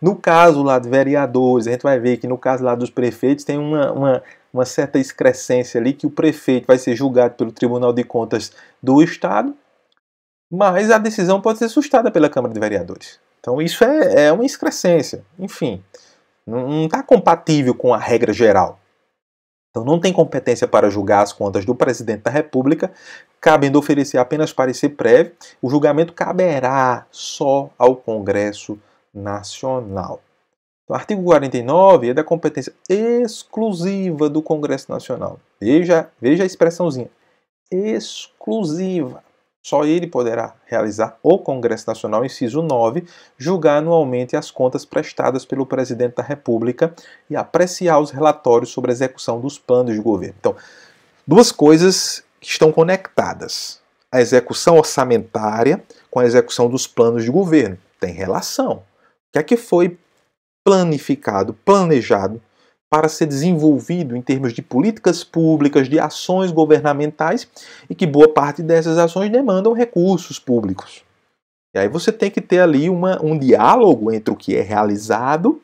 No caso lá de vereadores, a gente vai ver que no caso lá dos prefeitos tem uma certa excrescência ali, que o prefeito vai ser julgado pelo Tribunal de Contas do estado, mas a decisão pode ser sustada pela Câmara de Vereadores. Então isso é uma excrescência, enfim. Não está compatível com a regra geral. Então não tem competência para julgar as contas do presidente da República, cabendo oferecer apenas parecer prévio. O julgamento caberá só ao Congresso Nacional. Então, o artigo 49 é da competência exclusiva do Congresso Nacional. Veja a expressãozinha. Exclusiva. Só ele poderá realizar, o Congresso Nacional, inciso 9, julgar anualmente as contas prestadas pelo presidente da República e apreciar os relatórios sobre a execução dos planos de governo. Então, duas coisas que estão conectadas. A execução orçamentária com a execução dos planos de governo. Tem relação. O que é que foi planificado, planejado para ser desenvolvido em termos de políticas públicas, de ações governamentais, e que boa parte dessas ações demandam recursos públicos. E aí você tem que ter ali um diálogo entre o que é realizado,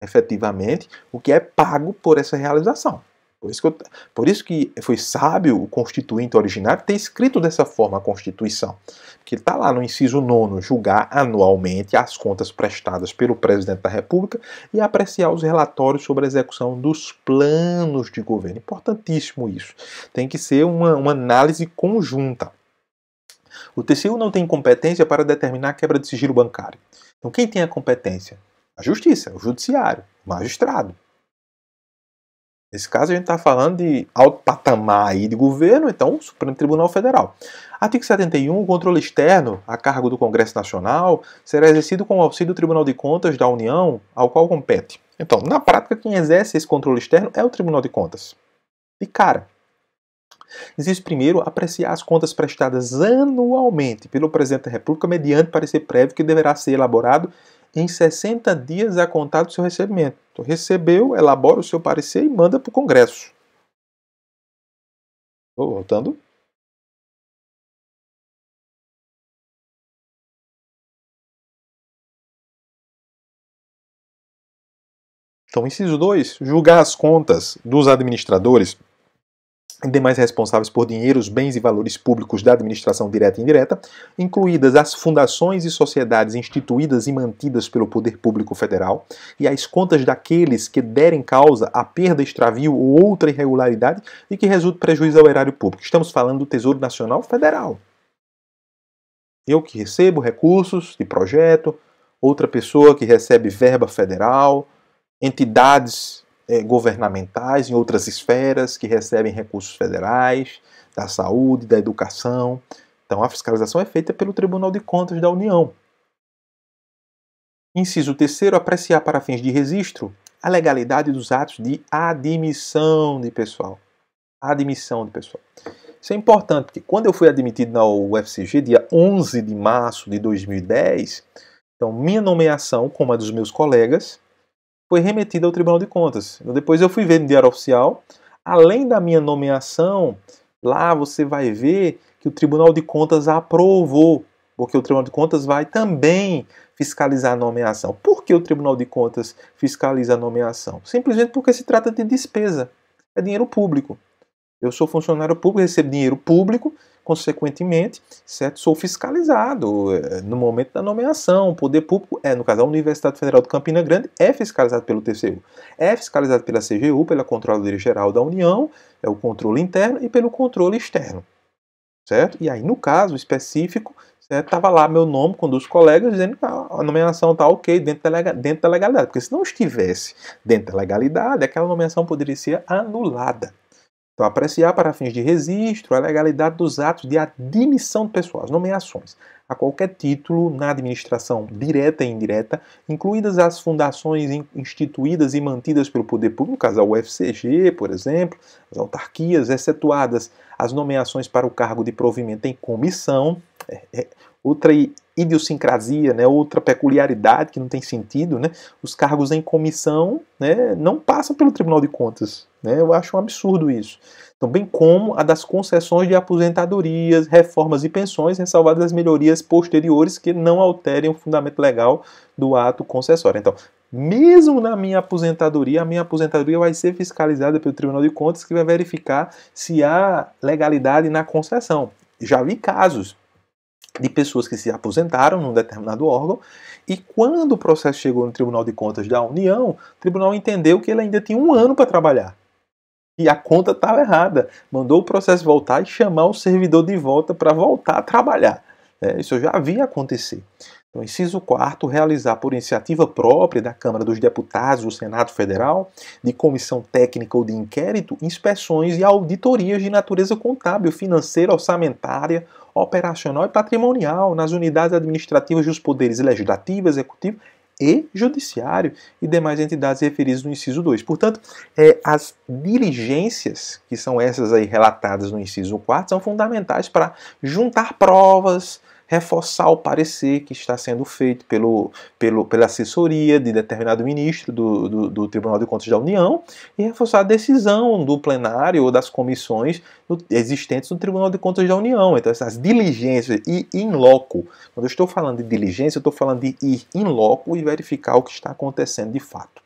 efetivamente, o que é pago por essa realização. Por isso que foi sábio o constituinte originário ter escrito dessa forma a Constituição. Porque ele está lá no inciso 9, julgar anualmente as contas prestadas pelo presidente da República e apreciar os relatórios sobre a execução dos planos de governo. Importantíssimo isso. Tem que ser uma análise conjunta. O TCU não tem competência para determinar a quebra de sigilo bancário. Então quem tem a competência? A Justiça, o Judiciário, o magistrado. Nesse caso, a gente está falando de alto patamar aí de governo, então o Supremo Tribunal Federal. Artigo 71, o controle externo, a cargo do Congresso Nacional, será exercido com o auxílio do Tribunal de Contas da União, ao qual compete. Então, na prática, quem exerce esse controle externo é o Tribunal de Contas. De cara. Existe primeiro apreciar as contas prestadas anualmente pelo Presidente da República mediante parecer prévio que deverá ser elaborado em 60 dias a contar do seu recebimento. Então, recebeu, elabora o seu parecer e manda para o Congresso. Estou voltando. Então, inciso 2, julgar as contas dos administradores e demais responsáveis por dinheiros, bens e valores públicos da administração direta e indireta, incluídas as fundações e sociedades instituídas e mantidas pelo Poder Público Federal, e as contas daqueles que derem causa a perda, extravio ou outra irregularidade e que resulte prejuízo ao erário público. Estamos falando do Tesouro Nacional Federal. Eu que recebo recursos de projeto, outra pessoa que recebe verba federal, entidades governamentais em outras esferas que recebem recursos federais, da saúde, da educação. Então a fiscalização é feita pelo Tribunal de Contas da União. Inciso 3º, apreciar para fins de registro a legalidade dos atos de admissão de pessoal. Admissão de pessoal. Isso é importante, porque quando eu fui admitido na UFCG, dia 11 de março de 2010, então minha nomeação, como a dos meus colegas, foi remetida ao Tribunal de Contas. Depois eu fui ver no Diário Oficial, além da minha nomeação, lá você vai ver que o Tribunal de Contas aprovou, porque o Tribunal de Contas vai também fiscalizar a nomeação. Por que o Tribunal de Contas fiscaliza a nomeação? Simplesmente porque se trata de despesa, é dinheiro público. Eu sou funcionário público, recebo dinheiro público, consequentemente, certo? Sou fiscalizado no momento da nomeação. O poder público, no caso, a Universidade Federal de Campina Grande é fiscalizado pelo TCU. É fiscalizado pela CGU, pela Controladoria Geral da União, é o controle interno e pelo controle externo, certo? E aí, no caso específico, estava lá meu nome com dos colegas dizendo que a nomeação está ok, dentro da legalidade. Porque se não estivesse dentro da legalidade, aquela nomeação poderia ser anulada. Então, apreciar para fins de registro a legalidade dos atos de admissão de pessoas, nomeações, a qualquer título na administração direta e indireta, incluídas as fundações instituídas e mantidas pelo poder público, no caso a UFCG, por exemplo, as autarquias, excetuadas as nomeações para o cargo de provimento em comissão, outra idiosincrasia, né, outra peculiaridade que não tem sentido, né, os cargos em comissão, né, não passam pelo Tribunal de Contas. Né, eu acho um absurdo isso. Então, bem como a das concessões de aposentadorias, reformas e pensões, ressalvadas as melhorias posteriores que não alterem o fundamento legal do ato concessório. Então, mesmo na minha aposentadoria, a minha aposentadoria vai ser fiscalizada pelo Tribunal de Contas, que vai verificar se há legalidade na concessão. Já vi casos de pessoas que se aposentaram num determinado órgão e quando o processo chegou no Tribunal de Contas da União, o tribunal entendeu que ele ainda tinha 1 ano para trabalhar. E a conta estava errada. Mandou o processo voltar e chamar o servidor de volta para voltar a trabalhar. Isso eu já vi acontecer. Então, inciso 4º, realizar por iniciativa própria da Câmara dos Deputados do Senado Federal, de comissão técnica ou de inquérito, inspeções e auditorias de natureza contábil, financeira, orçamentária, operacional e patrimonial nas unidades administrativas dos poderes legislativo, executivo e judiciário e demais entidades referidas no inciso 2. Portanto, as diligências, que são essas aí relatadas no inciso 4º, são fundamentais para juntar provas, reforçar o parecer que está sendo feito pela assessoria de determinado ministro do Tribunal de Contas da União e reforçar a decisão do plenário ou das comissões existentes no Tribunal de Contas da União. Então, essas diligências e in loco. Quando eu estou falando de diligência, eu estou falando de ir in loco e verificar o que está acontecendo de fato.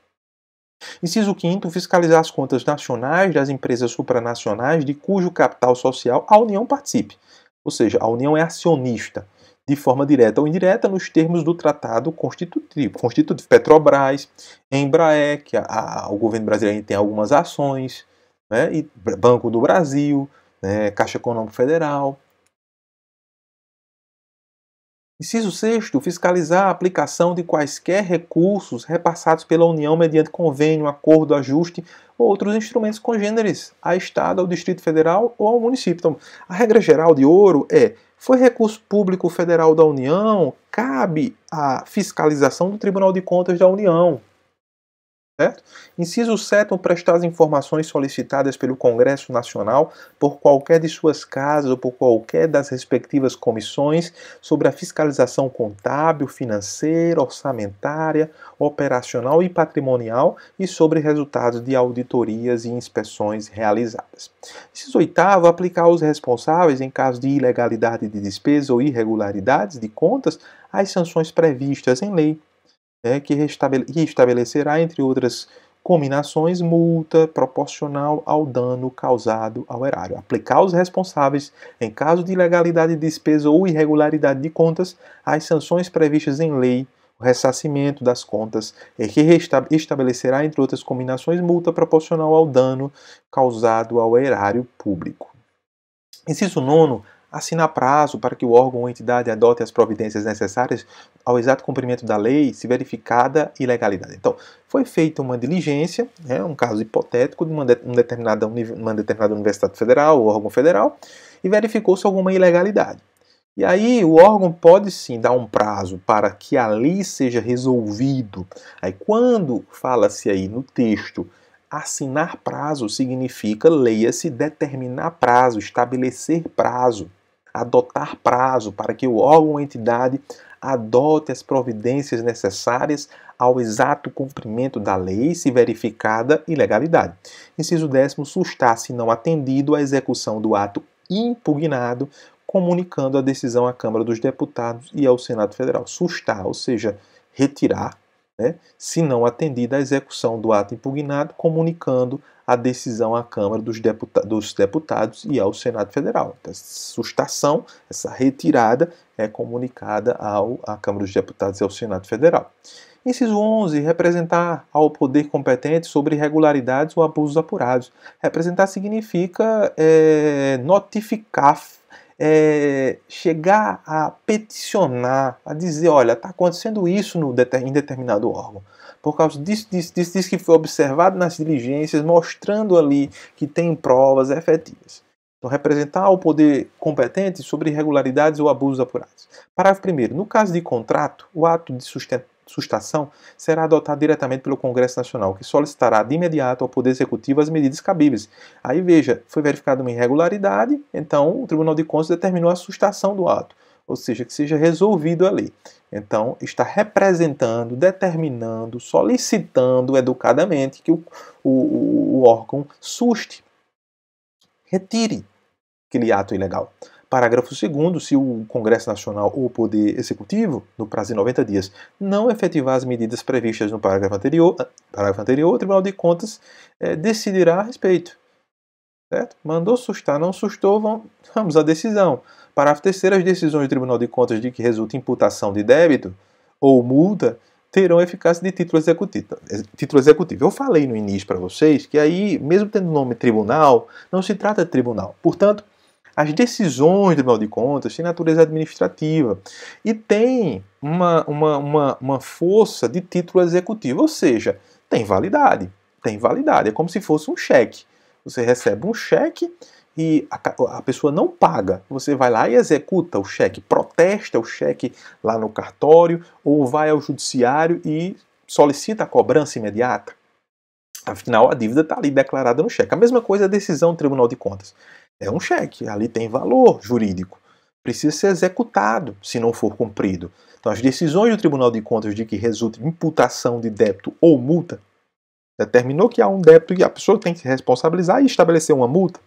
Inciso 5º, fiscalizar as contas nacionais das empresas supranacionais de cujo capital social a União participe. Ou seja, a União é acionista, de forma direta ou indireta, nos termos do Tratado Constitutivo. Petrobras, Embraer, que o governo brasileiro tem algumas ações, né, e Banco do Brasil, né, Caixa Econômica Federal. Inciso 6º, fiscalizar a aplicação de quaisquer recursos repassados pela União mediante convênio, acordo, ajuste ou outros instrumentos congêneres a Estado, ao Distrito Federal ou ao município. Então, a regra geral de ouro foi recurso público federal da União, cabe a fiscalização do Tribunal de Contas da União. Certo? Inciso 7º, prestar as informações solicitadas pelo Congresso Nacional por qualquer de suas casas ou por qualquer das respectivas comissões sobre a fiscalização contábil, financeira, orçamentária, operacional e patrimonial e sobre resultados de auditorias e inspeções realizadas. Inciso 8º, aplicar aos responsáveis, em caso de ilegalidade de despesa ou irregularidades de contas, as sanções previstas em lei, que estabelecerá, entre outras cominações, multa proporcional ao dano causado ao erário. Aplicar aos responsáveis, em caso de ilegalidade de despesa ou irregularidade de contas, as sanções previstas em lei, o ressarcimento das contas, que estabelecerá, entre outras cominações, multa proporcional ao dano causado ao erário público. Inciso 9º, assinar prazo para que o órgão ou entidade adote as providências necessárias ao exato cumprimento da lei, se verificada ilegalidade. Então, foi feita uma diligência, um caso hipotético de uma determinada universidade federal ou órgão federal, e verificou-se alguma ilegalidade. E aí o órgão pode sim dar um prazo para que ali seja resolvido. Aí quando fala-se aí no texto assinar prazo, significa, leia-se, determinar prazo, estabelecer prazo, adotar prazo para que o órgão ou entidade adote as providências necessárias ao exato cumprimento da lei, se verificada ilegalidade. Inciso 10º, sustar, se não atendido, a execução do ato impugnado, comunicando a decisão à Câmara dos Deputados e ao Senado Federal. Sustar, ou seja, retirar, se não atendida a execução do ato impugnado, comunicando a decisão à Câmara dos Deputados e ao Senado Federal. Então, essa sustação, essa retirada, é comunicada à Câmara dos Deputados e ao Senado Federal. Inciso 11, representar ao poder competente sobre irregularidades ou abusos apurados. Representar significa notificar, chegar a peticionar, a dizer, olha, está acontecendo isso em determinado órgão. Por causa disso que foi observado nas diligências, mostrando ali que tem provas efetivas. Então, representar ao poder competente sobre irregularidades ou abusos apurados. Parágrafo 1º. No caso de contrato, o ato de sustação será adotado diretamente pelo Congresso Nacional, que solicitará de imediato ao Poder Executivo as medidas cabíveis. Aí veja, foi verificada uma irregularidade, então o Tribunal de Contas determinou a sustação do ato, ou seja, que seja resolvido ali. Então, está representando, determinando, solicitando educadamente que o órgão suste, retire aquele ato ilegal. Parágrafo 2º, se o Congresso Nacional ou o Poder Executivo, no prazo de 90 dias, não efetivar as medidas previstas no parágrafo anterior, o Tribunal de Contas decidirá a respeito. Certo? Mandou sustar, não sustou, vamos à decisão. Parágrafo 3º, as decisões do Tribunal de Contas de que resulte imputação de débito ou multa terão eficácia de título executivo. Eu falei no início para vocês que aí, mesmo tendo o nome tribunal, não se trata de tribunal. Portanto, as decisões do Tribunal de Contas têm natureza administrativa e tem uma força de título executivo, ou seja, tem validade. É como se fosse um cheque. Você recebe um cheque e a pessoa não paga. Você vai lá e executa o cheque, protesta o cheque lá no cartório ou vai ao judiciário e solicita a cobrança imediata. Afinal, a dívida está ali declarada no cheque. A mesma coisa é a decisão do Tribunal de Contas. É um cheque, ali tem valor jurídico. Precisa ser executado se não for cumprido. Então, as decisões do Tribunal de Contas de que resulte imputação de débito ou multa, determinou que há um débito e a pessoa tem que se responsabilizar e estabelecer uma multa,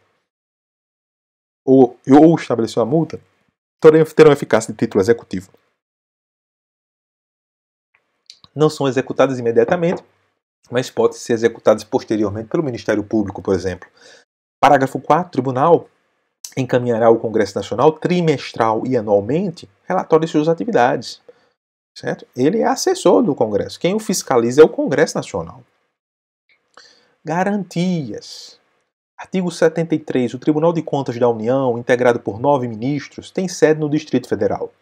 ou estabelecer uma multa, terão eficácia de título executivo. Não são executadas imediatamente, mas podem ser executadas posteriormente pelo Ministério Público, por exemplo. Parágrafo 4º, tribunal encaminhará ao Congresso Nacional trimestral e anualmente relatório de suas atividades. Certo? Ele é assessor do Congresso. Quem o fiscaliza é o Congresso Nacional. Garantias. Artigo 73. O Tribunal de Contas da União, integrado por 9 ministros, tem sede no Distrito Federal.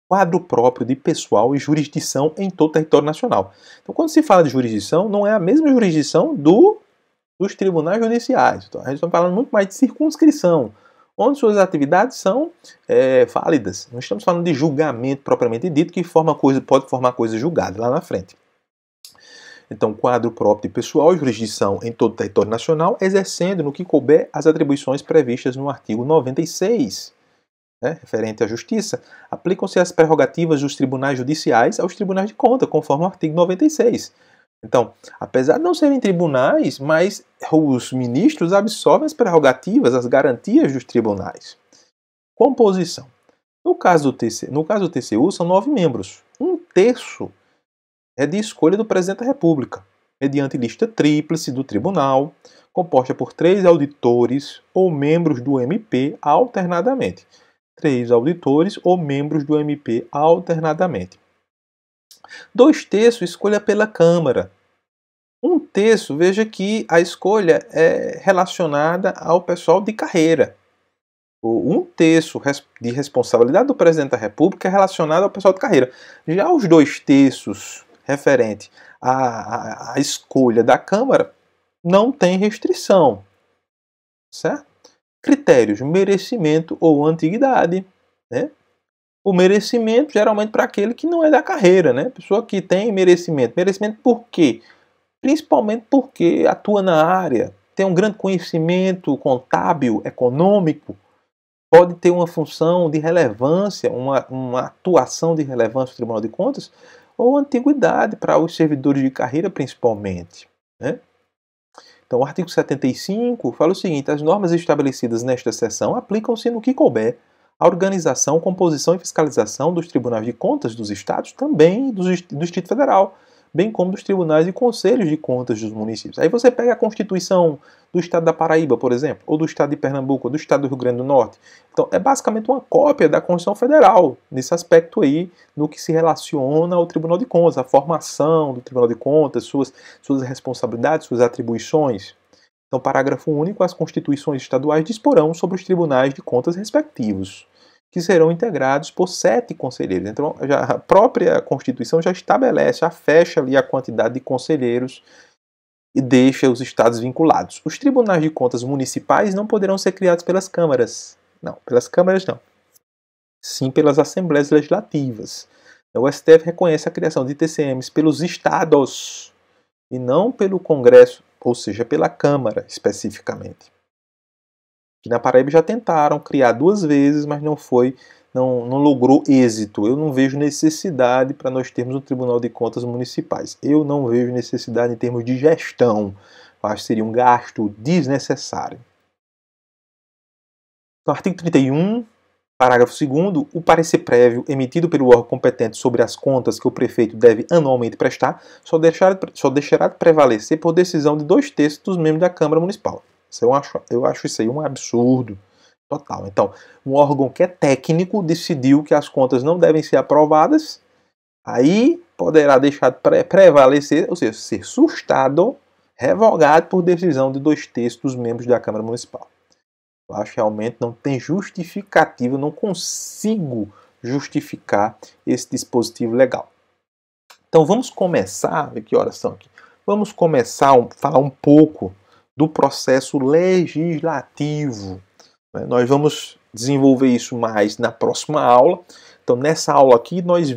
quadro próprio de pessoal e jurisdição em todo o território nacional. Então, quando se fala de jurisdição, não é a mesma jurisdição dos tribunais judiciais. Então, a gente está falando muito mais de circunscrição, onde suas atividades são válidas. Não estamos falando de julgamento propriamente dito, que pode formar coisa julgada lá na frente. Então, quadro próprio de pessoal e jurisdição em todo o território nacional, exercendo no que couber as atribuições previstas no artigo 96, referente à justiça, aplicam-se as prerrogativas dos tribunais judiciais aos tribunais de conta, conforme o artigo 96. Então, apesar de não serem tribunais, mas os ministros absorvem as prerrogativas, as garantias dos tribunais. Composição. No caso do TCU, são 9 membros. 1/3 é de escolha do presidente da República, mediante lista tríplice do tribunal, composta por 3 auditores ou membros do MP alternadamente. 3 auditores ou membros do MP alternadamente. 2/3 escolha pela Câmara. 1/3, veja que a escolha é relacionada ao pessoal de carreira. O 1/3 de responsabilidade do presidente da República é relacionado ao pessoal de carreira. Já os 2/3 referente à escolha da Câmara não tem restrição, certo? Critérios: merecimento ou antiguidade, né? O merecimento geralmente para aquele que não é da carreira, né? Pessoa que tem merecimento. Merecimento por quê? Principalmente porque atua na área, tem um grande conhecimento contábil, econômico, pode ter uma função de relevância, uma atuação de relevância no Tribunal de Contas, ou antiguidade para os servidores de carreira, principalmente, né? Então, o artigo 75 fala o seguinte: as normas estabelecidas nesta seção aplicam-se no que couber à organização, composição e fiscalização dos tribunais de contas dos estados, também do Distrito Federal, bem como dos tribunais e conselhos de contas dos municípios. Aí você pega a Constituição do Estado da Paraíba, por exemplo, ou do Estado de Pernambuco, ou do Estado do Rio Grande do Norte. Então, é basicamente uma cópia da Constituição Federal, nesse aspecto aí, no que se relaciona ao Tribunal de Contas, a formação do Tribunal de Contas, suas responsabilidades, suas atribuições. Então, parágrafo único: as constituições estaduais disporão sobre os tribunais de contas respectivos, que serão integrados por 7 conselheiros. Então, a própria Constituição já estabelece, já fecha ali a quantidade de conselheiros e deixa os estados vinculados. Os tribunais de contas municipais não poderão ser criados pelas câmaras. Não, pelas câmaras não. Sim pelas assembleias legislativas. O STF reconhece a criação de TCMs pelos estados e não pelo Congresso, ou seja, pela Câmara especificamente. Que na Paraíba já tentaram criar 2 vezes, mas não logrou êxito. Eu não vejo necessidade para nós termos um Tribunal de Contas municipais. Eu não vejo necessidade em termos de gestão. Eu acho que seria um gasto desnecessário. No artigo 31, parágrafo 2º, o parecer prévio emitido pelo órgão competente sobre as contas que o prefeito deve anualmente prestar só deixará de prevalecer por decisão de 2/3 dos membros da Câmara Municipal. Eu acho isso aí um absurdo total. Então, um órgão que é técnico decidiu que as contas não devem ser aprovadas, aí poderá deixar de prevalecer, ou seja, ser sustado, revogado por decisão de 2/3 dos membros da Câmara Municipal. Eu acho que realmente não tem justificativa, eu não consigo justificar esse dispositivo legal. Então vamos começar, que horas são aqui? Vamos começar a falar um pouco do processo legislativo. Nós vamos desenvolver isso mais na próxima aula. Então nessa aula aqui nós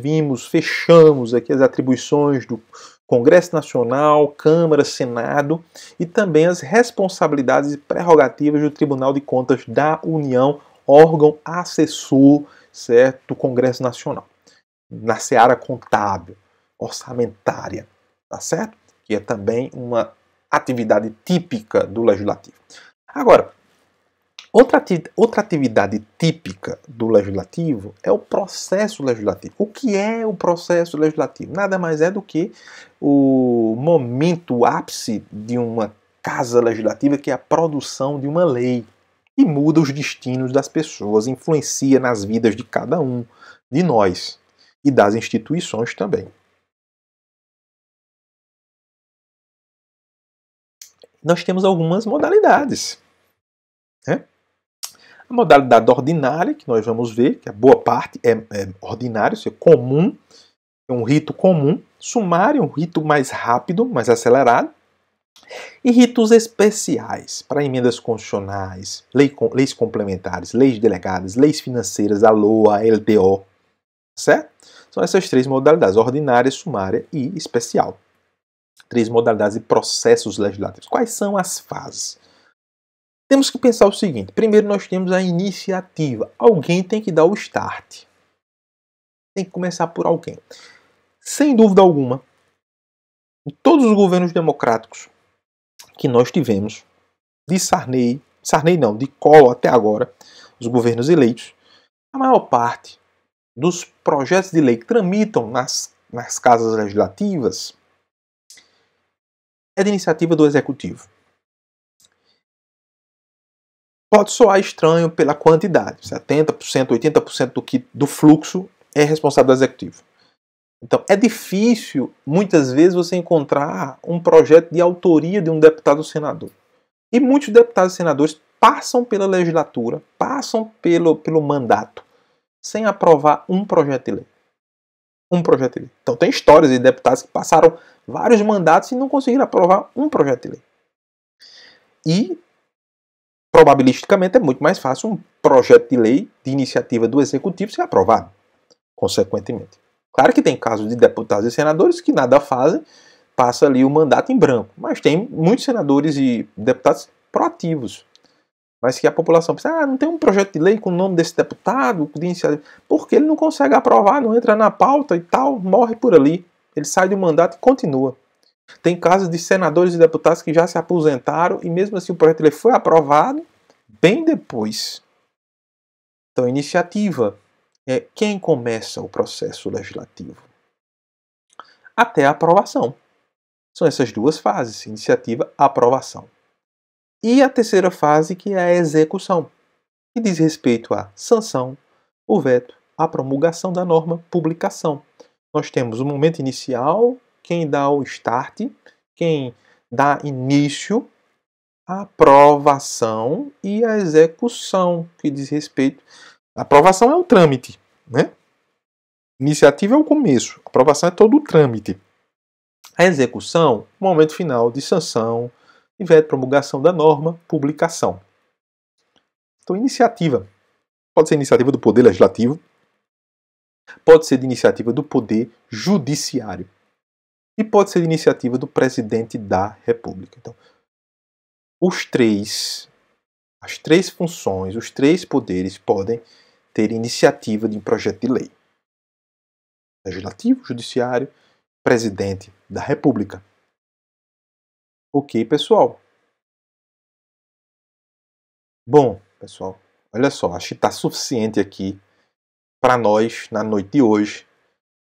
fechamos aqui as atribuições do Congresso Nacional, Câmara, Senado e também as responsabilidades e prerrogativas do Tribunal de Contas da União, órgão assessor, certo, do Congresso Nacional, na seara contábil, orçamentária, tá certo? Que é também uma atividade típica do Legislativo. Agora, outra atividade típica do Legislativo é o processo legislativo. O que é o processo legislativo? Nada mais é do que o momento, o ápice de uma casa legislativa, que é a produção de uma lei, que muda os destinos das pessoas, influencia nas vidas de cada um de nós e das instituições também. Nós temos algumas modalidades, né? A modalidade ordinária, que nós vamos ver, que a boa parte é ordinário, isso é comum, é um rito comum. Sumário, um rito mais rápido, mais acelerado. E ritos especiais para emendas constitucionais, leis complementares, leis delegadas, leis financeiras, a LOA, a LDO, certo? São essas três modalidades, ordinária, sumária e especial. Três modalidades de processos legislativos. Quais são as fases? Temos que pensar o seguinte, primeiro nós temos a iniciativa. Alguém tem que dar o start. Tem que começar por alguém. Sem dúvida alguma, em todos os governos democráticos que nós tivemos, de de Collor até agora, os governos eleitos, a maior parte dos projetos de lei que tramitam nas casas legislativas é de iniciativa do Executivo. Pode soar estranho pela quantidade, 70%, 80% do fluxo é responsável do Executivo. Então, é difícil, muitas vezes, você encontrar um projeto de autoria de um deputado ou senador. E muitos deputados e senadores passam pela legislatura, passam pelo mandato, sem aprovar um projeto de lei. Um projeto de lei. Então, tem histórias de deputados que passaram vários mandatos e não conseguiram aprovar um projeto de lei. E, probabilisticamente, é muito mais fácil um projeto de lei de iniciativa do Executivo ser aprovado, consequentemente. Claro que tem casos de deputados e senadores que nada fazem, passa ali o mandato em branco. Mas tem muitos senadores e deputados proativos. Mas que a população pensa, não tem um projeto de lei com o nome desse deputado, de iniciativa, porque ele não consegue aprovar, não entra na pauta e tal, morre por ali. Ele sai do mandato e continua. Tem casos de senadores e deputados que já se aposentaram e mesmo assim o projeto de lei foi aprovado bem depois. Então, iniciativa é quem começa o processo legislativo até a aprovação. São essas duas fases, iniciativa, aprovação. E a terceira fase, que é a execução, que diz respeito à sanção, o veto, a promulgação da norma, publicação. Nós temos o momento inicial, quem dá o start, quem dá início, a aprovação e a execução, que diz respeito... A aprovação é o trâmite, né? Iniciativa é o começo, a aprovação é todo o trâmite. A execução, o momento final de sanção, de veto, promulgação da norma, publicação. Então, iniciativa. Pode ser iniciativa do Poder Legislativo, pode ser de iniciativa do Poder Judiciário e pode ser de iniciativa do Presidente da República. Então, as três funções, os três poderes podem ter iniciativa de um projeto de lei. Legislativo, Judiciário, Presidente da República. Ok, pessoal? Bom, pessoal, olha só, acho que está suficiente aqui para nós na noite de hoje.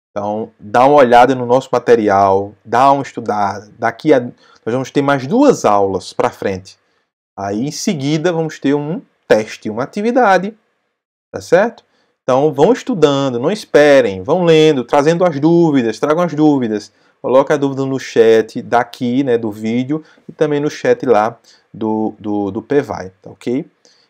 Então, dá uma olhada no nosso material, dá uma estudada. Nós vamos ter mais 2 aulas para frente. Aí, em seguida, vamos ter um teste, uma atividade, tá certo? Então, vão estudando, não esperem, vão lendo, trazendo as dúvidas, tragam as dúvidas. Coloca a dúvida no chat daqui, né, do vídeo, e também no chat lá do PVAI, tá ok?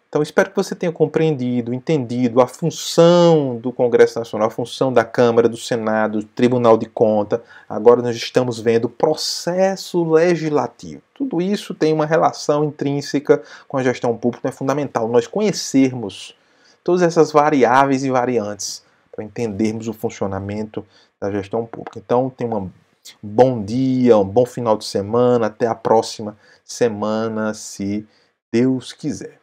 Então, espero que você tenha compreendido, entendido a função do Congresso Nacional, a função da Câmara, do Senado, do Tribunal de Contas. Agora nós estamos vendo o processo legislativo. Tudo isso tem uma relação intrínseca com a gestão pública, é fundamental nós conhecermos todas essas variáveis e variantes para entendermos o funcionamento da gestão pública. Então, tenha um bom dia, um bom final de semana, até a próxima semana, se Deus quiser.